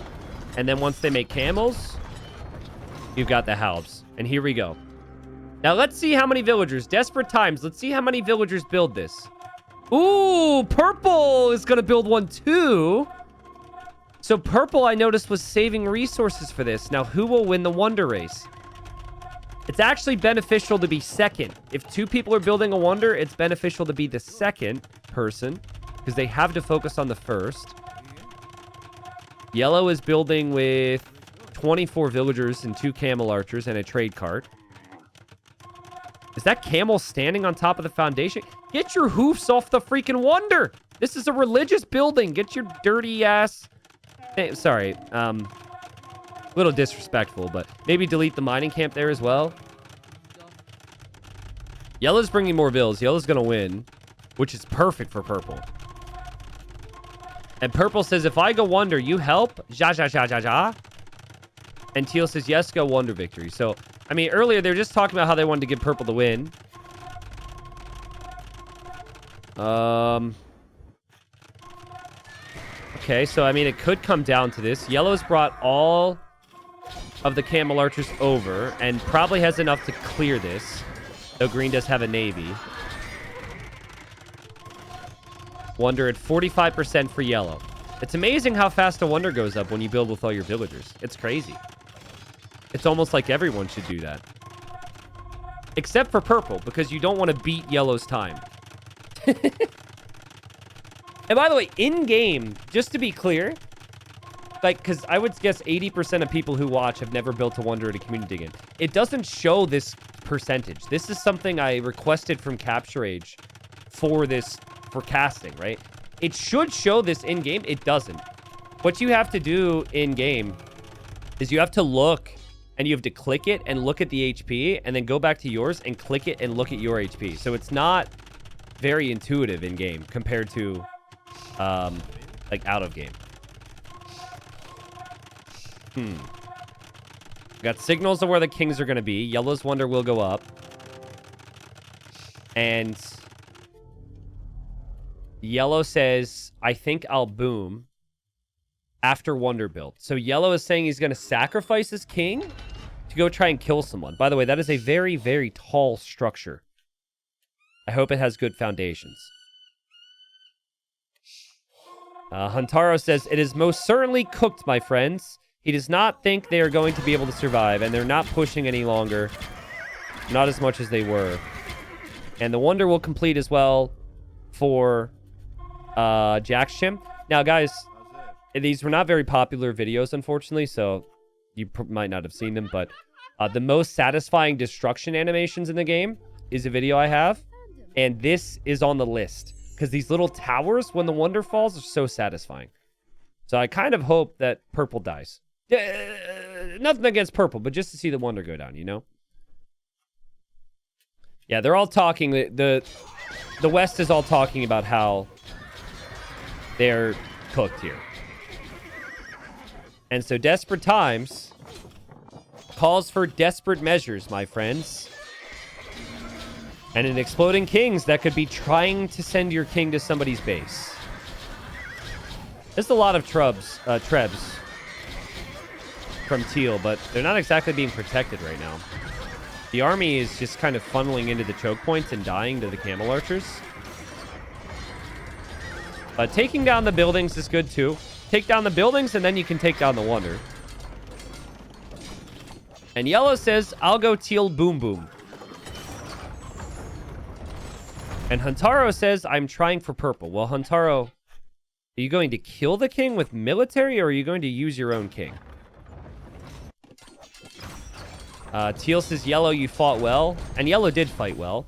Speaker 1: and then once they make camels, you've got the Halbs. And here we go. Now, let's see how many villagers. Desperate times. Let's see how many villagers build this. Ooh, purple is going to build one too. So purple, I noticed, was saving resources for this. Now, who will win the wonder race? It's actually beneficial to be second. If 2 people are building a wonder, it's beneficial to be the second person, because they have to focus on the first. Yellow is building with 24 villagers and 2 camel archers and a trade cart. Is that camel standing on top of the foundation? Get your hoofs off the freaking wonder. This is a religious building. Get your dirty ass... Sorry. A little disrespectful, but maybe delete the mining camp there as well. Yellow's bringing more vills. Yellow's going to win, which is perfect for purple. And purple says, if I go wonder, you help? Ja, ja, ja, ja, ja. And teal says, yes, go wonder victory. So... I mean, earlier they were just talking about how they wanted to give purple the win. Okay, so I mean, it could come down to this. Yellow's brought all of the camel archers over and probably has enough to clear this. Though green does have a navy. Wonder at 45% for yellow. It's amazing how fast a wonder goes up when you build with all your villagers. It's crazy. It's almost like everyone should do that. Except for purple, because you don't want to beat yellow's time. And by the way, in-game, just to be clear, like, because I would guess 80% of people who watch have never built a wonder at a community game. It doesn't show this percentage. This is something I requested from Capture Age for casting, right? It should show this in-game. It doesn't. What you have to do in-game is you have to look... and you have to click it and look at the HP, and then go back to yours and click it and look at your HP. So it's not very intuitive in game compared to like out of game. Got signals of where the kings are going to be. Yellow's wonder will go up. And yellow says, I think I'll boom after wonder build. So yellow is saying he's going to sacrifice his king to go try and kill someone. By the way, that is a very, very tall structure. I hope it has good foundations. Huntaro says, it is most certainly cooked, my friends. He does not think they are going to be able to survive, and they're not pushing any longer. Not as much as they were. And the wonder will complete as well for Jack's Chim. Now, guys, these were not very popular videos, unfortunately, so you might not have seen them, but the most satisfying destruction animations in the game is a video I have, and this is on the list, because these little towers when the Wonder falls are so satisfying. So I kind of hope that purple dies. Nothing against purple, but just to see the Wonder go down, you know? Yeah, they're all talking, the West is all talking about how they're cooked here. And so desperate times calls for desperate measures, my friends. And in Exploding Kings, that could be trying to send your king to somebody's base. There's a lot of trebs from Teal, but they're not exactly being protected right now. The army is just kind of funneling into the choke points and dying to the camel archers. But taking down the buildings is good too. Take down the buildings and then you can take down the Wonder. And yellow says, I'll go Teal boom boom. And Huntaro says, I'm trying for purple. Well, Huntaro, are you going to kill the king with military or are you going to use your own king? Teal says, yellow, you fought well. And yellow did fight well.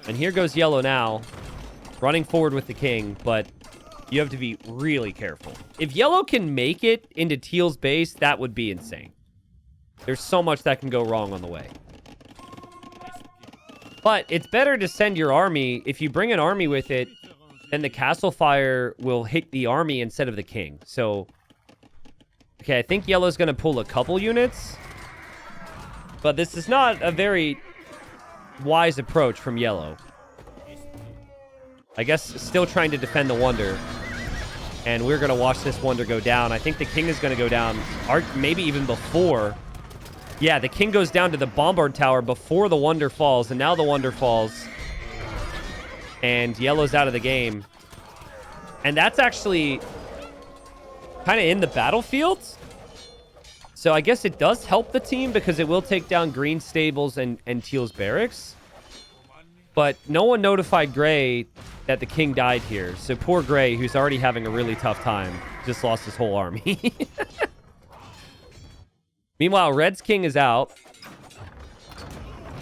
Speaker 1: And here goes yellow now, running forward with the king, but you have to be really careful. If yellow can make it into Teal's base, that would be insane. There's so much that can go wrong on the way. But it's better to send your army. If you bring an army with it, then the castle fire will hit the army instead of the king. So, okay, I think yellow's going to pull a couple units. But this is not a very wise approach from yellow. I guess still trying to defend the Wonder. And we're going to watch this Wonder go down. I think the king is going to go down, maybe even before. Yeah, the king goes down to the bombard tower before the Wonder falls. And now the Wonder falls. And yellow's out of the game. And that's actually kind of in the battlefield. So I guess it does help the team because it will take down green stables and Teal's barracks. But no one notified Gray that the king died here. So poor Gray, who's already having a really tough time, just lost his whole army. Meanwhile, Red's king is out.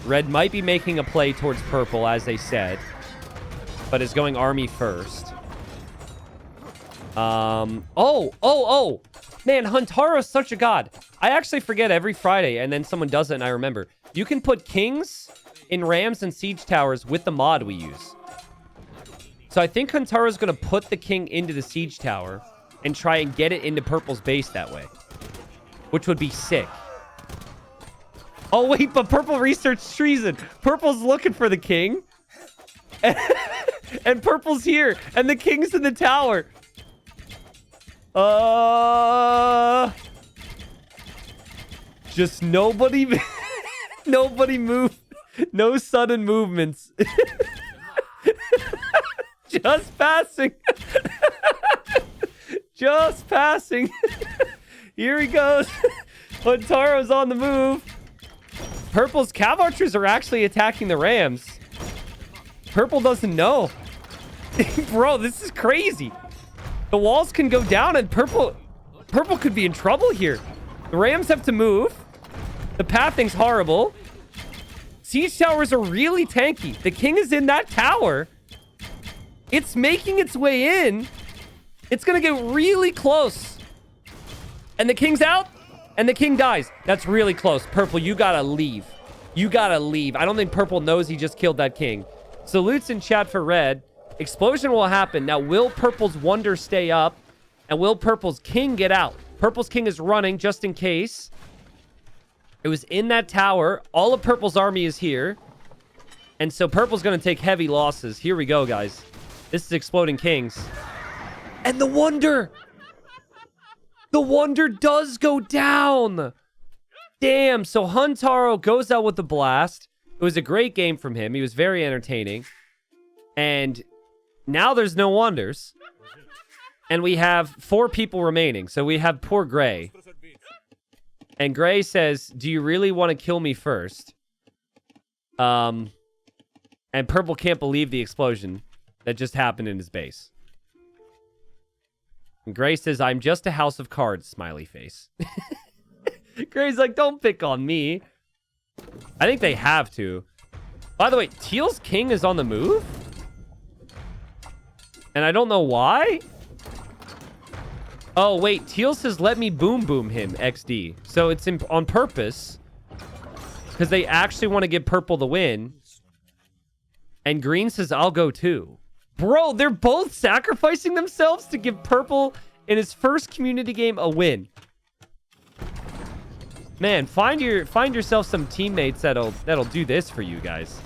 Speaker 1: Red might be making a play towards purple, as they said, but is going army first. Oh! Man, Huntaro's such a god. I actually forget every Friday, and then someone does it, and I remember. You can put kings in rams and siege towers with the mod we use. So I think Huntaro's going to put the king into the siege tower and try and get it into purple's base that way, which would be sick. Oh, wait, but purple researched treason. Purple's looking for the king. And purple's here, and the king's in the tower. Just nobody moved. No sudden movements. Just passing. Just passing. Here he goes. Huntaro's on the move. Purple's cav archers are actually attacking the rams. Purple doesn't know. Bro, this is crazy. The walls can go down and purple could be in trouble here. The rams have to move. The pathing's horrible. Siege towers are really tanky. The king is in that tower. It's making its way in. It's going to get really close. And the king's out. And the king dies. That's really close. Purple, you got to leave. You got to leave. I don't think purple knows he just killed that king. Salutes in chat for red. Explosion will happen. Now, will purple's Wonder stay up? And will purple's king get out? Purple's king is running just in case. It was in that tower. All of purple's army is here. And so purple's going to take heavy losses. Here we go, guys. This is Exploding Kings. And the Wonder! The Wonder does go down! Damn, so Huntaro goes out with the blast. It was a great game from him. He was very entertaining. And now there's no Wonders. And we have 4 people remaining. So we have poor Gray. And Gray says, do you really want to kill me first? And Purple can't believe the explosion that just happened in his base. Gray says, I'm just a house of cards, smiley face. Gray's like, don't pick on me. I think they have to. By the way, Teal's king is on the move? And I don't know why. Oh, wait. Teal says, let me boom boom him, XD. So it's on purpose. Because they actually want to give purple the win. And green says, I'll go too. Bro, they're both sacrificing themselves to give purple in his first community game a win. Man, find yourself some teammates that'll do this for you guys.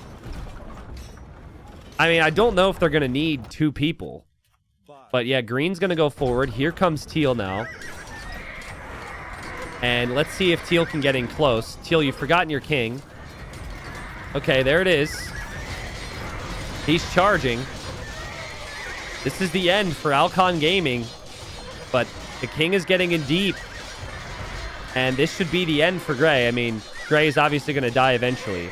Speaker 1: I mean, I don't know if they're going to need 2 people. But yeah, green's going to go forward. Here comes Teal now. And let's see if Teal can get in close. Teal, you've forgotten your king. Okay, there it is. He's charging. This is the end for Alcon Gaming. But the king is getting in deep. And this should be the end for Gray. I mean, Gray is obviously going to die eventually.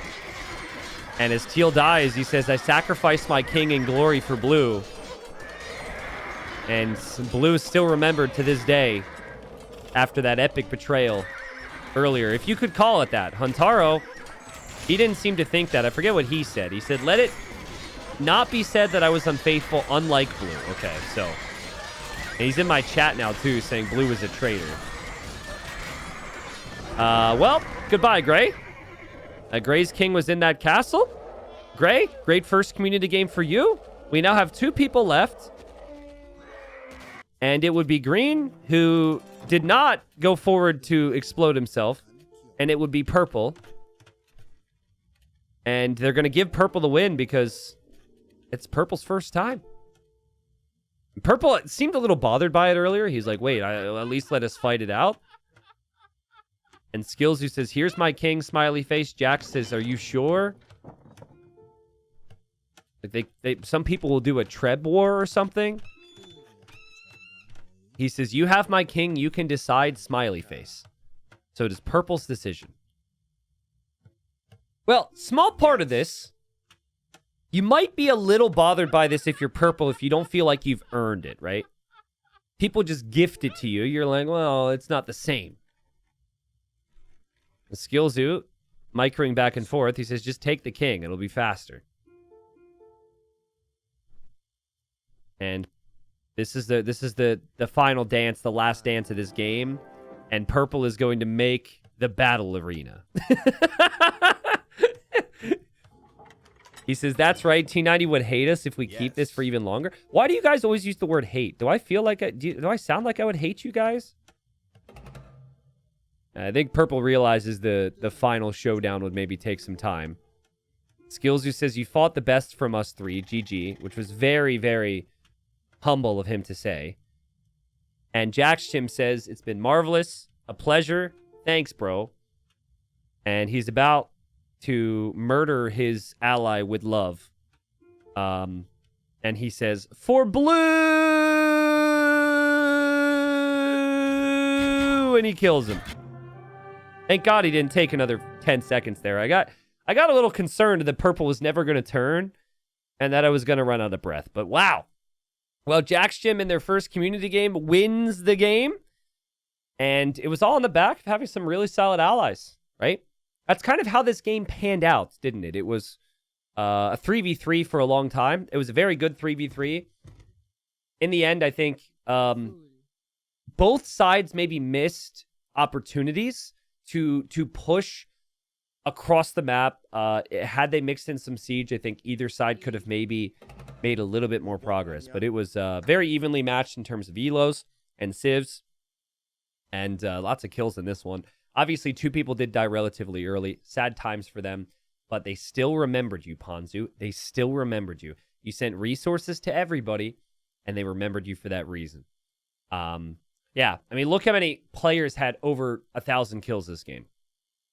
Speaker 1: And as Teal dies, he says, I sacrificed my king in glory for blue. And blue is still remembered to this day after that epic betrayal earlier. If you could call it that. Huntaro, he didn't seem to think that. I forget what he said. He said, let it not be said that I was unfaithful, unlike blue. Okay, so. And he's in my chat now, too, saying blue is a traitor. Well, goodbye, Gray. Gray's king was in that castle. Gray, great first community game for you. We now have 2 people left. And it would be green, who did not go forward to explode himself. And it would be purple. And they're going to give purple the win because it's purple's first time. Purple seemed a little bothered by it earlier. He's like, wait, at least let us fight it out. And Skills, who says, here's my king, smiley face. Jack says, are you sure? Like some people will do a Treb war or something. He says, you have my king, you can decide, smiley face. So it is purple's decision. Well, small part of this. You might be a little bothered by this if you're purple, if you don't feel like you've earned it, right? People just gift it to you. You're like, well, it's not the same. The Skillzoo, microing back and forth. He says, just take the king. It'll be faster. And this is the final dance, the last dance of this game. And purple is going to make the battle arena. He says, that's right. T90 would hate us if we keep this for even longer. Why do you guys always use the word hate? Do I feel like do I sound like I would hate you guys? I think purple realizes the final showdown would maybe take some time. Skillzoo says, you fought the best from us 3, GG, which was very, very humble of him to say. And Jackshim says, it's been marvelous, a pleasure. Thanks, bro. And he's about to murder his ally with love. And he says, for blue! And he kills him. Thank God he didn't take another 10 seconds there. I got a little concerned that purple was never going to turn and that I was going to run out of breath. But wow. Well, Jackshim in their first community game wins the game. And it was all on the back of having some really solid allies, right? That's kind of how this game panned out, didn't it? It was a 3v3 for a long time. It was a very good 3v3. In the end, I think both sides maybe missed opportunities to push across the map. Had they mixed in some siege, I think either side could have maybe made a little bit more progress. But it was very evenly matched in terms of elos and civs. And lots of kills in this one. Obviously, 2 people did die relatively early. Sad times for them. But they still remembered you, Ponzu. They still remembered you. You sent resources to everybody, and they remembered you for that reason. Yeah, I mean, look how many players had over 1,000 kills this game.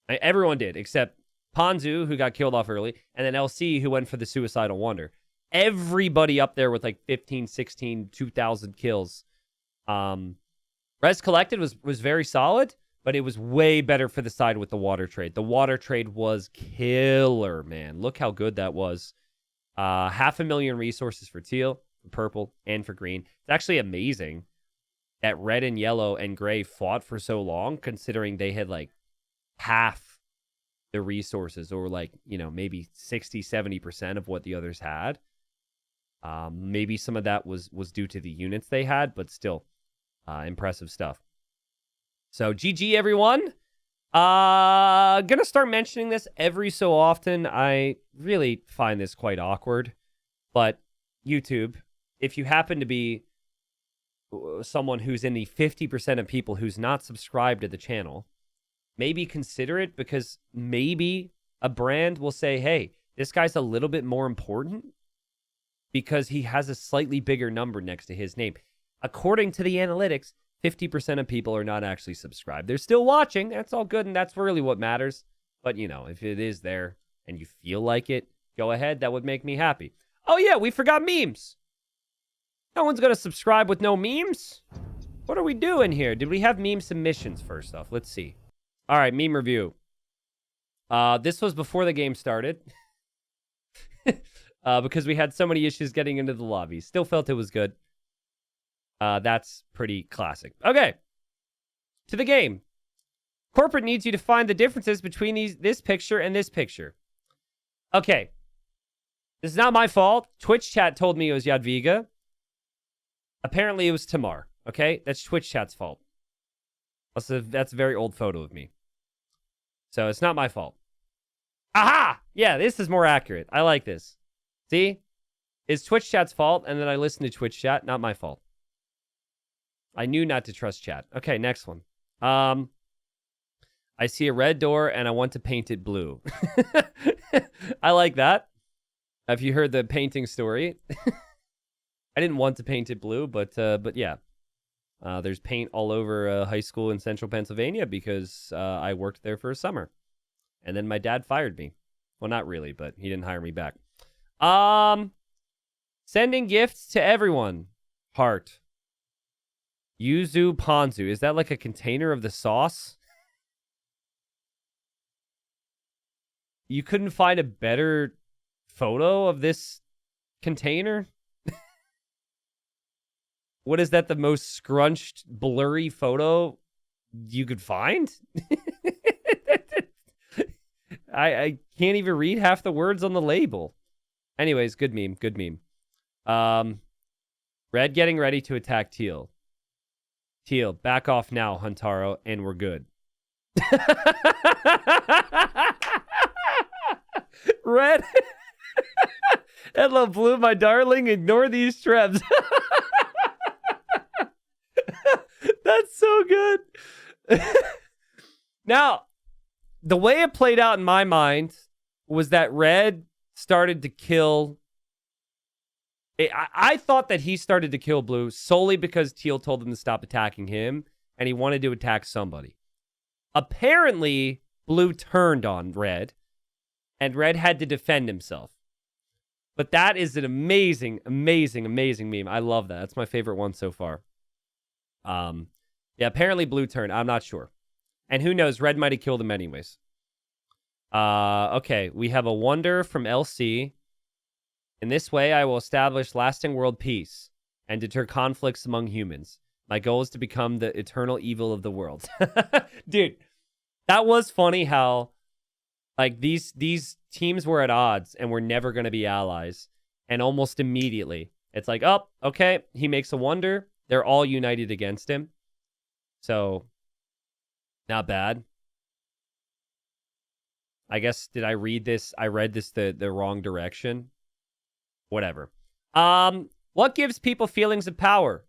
Speaker 1: Everyone did, except Ponzu, who got killed off early, and then LC, who went for the Suicidal Wonder. Everybody up there with like 15, 16, 2,000 kills. Res Collected was very solid, but it was way better for the side with the water trade. The water trade was killer, man. Look how good that was. 500,000 resources for teal, for purple, and for green. It's actually amazing that red and yellow and gray fought for so long, considering they had like half the resources, or like, you know, maybe 60-70% of what the others had. Maybe some of that was due to the units they had, but still impressive stuff. So GG, everyone. Gonna start mentioning this every so often. I really find this quite awkward, but YouTube, if you happen to be someone who's in the 50% of people who's not subscribed to the channel, maybe consider it, because maybe a brand will say, hey, this guy's a little bit more important because he has a slightly bigger number next to his name. According to the analytics, 50% of people are not actually subscribed. They're still watching. That's all good, and that's really what matters. But, you know, if it is there and you feel like it, go ahead. That would make me happy. Oh, yeah, we forgot memes. No one's going to subscribe with no memes. What are we doing here? Did we have meme submissions first off? Let's see. All right, meme review. This was before the game started. Because we had so many issues getting into the lobby. Still felt it was good. That's pretty classic. Okay. To the game. Corporate needs you to find the differences between this picture and this picture. Okay. This is not my fault. Twitch chat told me it was Jadwiga. Apparently it was Tamar. Okay? That's Twitch chat's fault. That's a very old photo of me. So it's not my fault. Aha! Yeah, this is more accurate. I like this. See? It's Twitch chat's fault, and then I listened to Twitch chat. Not my fault. I knew not to trust chat. Okay, next one. I see a red door, and I want to paint it blue. I like that. Have you heard the painting story? I didn't want to paint it blue, but yeah. There's paint all over a high school in central Pennsylvania because I worked there for a summer. And then my dad fired me. Well, not really, but he didn't hire me back. Sending gifts to everyone. Heart. Yuzu Ponzu. Is that like a container of the sauce? You couldn't find a better photo of this container? What is that, the most scrunched, blurry photo you could find? I can't even read half the words on the label. Anyways, good meme, good meme. Red getting ready to attack Teal. Teal, back off now, Huntaro, and we're good. Red. Hello, Blue, my darling. Ignore these trebs. That's so good. Now, the way it played out in my mind was that Red started to kill... I thought that he started to kill Blue solely because Teal told him to stop attacking him, and he wanted to attack somebody. Apparently, Blue turned on Red, and Red had to defend himself. But that is an amazing, amazing, amazing meme. I love that. That's my favorite one so far. Yeah, apparently Blue turned. I'm not sure. And who knows, Red might have killed him anyways. Okay, we have a wonder from LC. In this way, I will establish lasting world peace and deter conflicts among humans. My goal is to become the eternal evil of the world. Dude, that was funny how like these teams were at odds and were never going to be allies. And almost immediately, it's like, oh, okay, he makes a wonder. They're all united against him. So, not bad. I guess, did I read this? I read this the wrong direction. Whatever. What gives people feelings of power?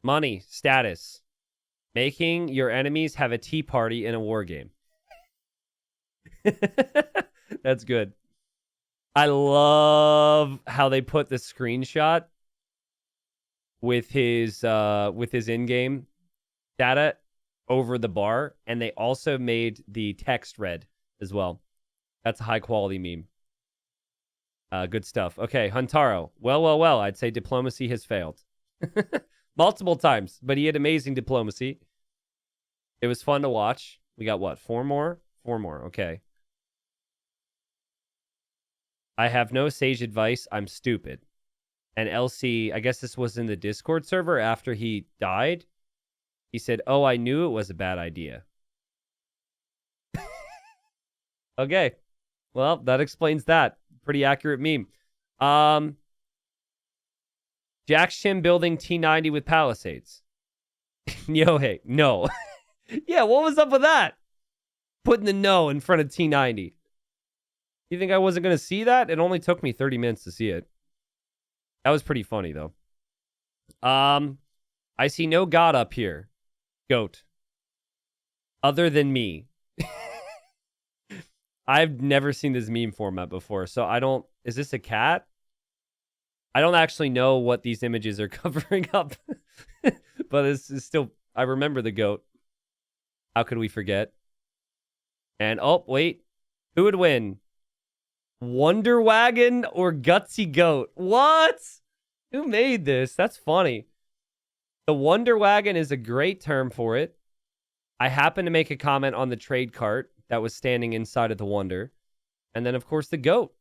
Speaker 1: Money, status. Making your enemies have a tea party in a war game. That's good. I love how they put the screenshot with his in-game data over the bar, and they also made the text red as well. That's a high quality meme. Good stuff. Okay, Huntaro. Well, I'd say diplomacy has failed. Multiple times, but he had amazing diplomacy. It was fun to watch. We got what? 4 more? 4 more. Okay. I have no sage advice. I'm stupid. And LC, I guess this was in the Discord server after he died. He said, "Oh, I knew it was a bad idea." Okay. Well, that explains that. Pretty accurate meme. Jack Shim building T90 with Palisades. Yo, no. Yeah, what was up with that? Putting the no in front of T90. You think I wasn't going to see that? It only took me 30 minutes to see it. That was pretty funny, though. I see no god up here. Goat. Other than me. I've never seen this meme format before, so I don't... Is this a cat? I don't actually know what these images are covering up. But it's still... I remember the goat. How could we forget? And, oh, wait. Who would win? Wonder Wagon or Gutsy Goat? What? Who made this? That's funny. The Wonder Wagon is a great term for it. I happened to make a comment on the trade cart that was standing inside of the Wonder. And then, of course, the goat.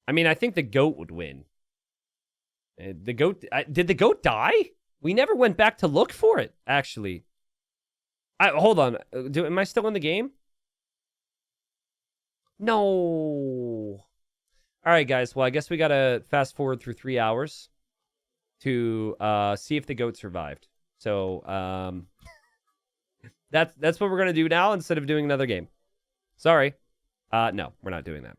Speaker 1: I mean, I think the goat would win. The goat... did the goat die? We never went back to look for it, actually. Hold on. Am I still in the game? No. All right, guys. Well, I guess we got to fast forward through 3 hours to see if the goat survived. So that's what we're going to do now instead of doing another game. Sorry. No, we're not doing that.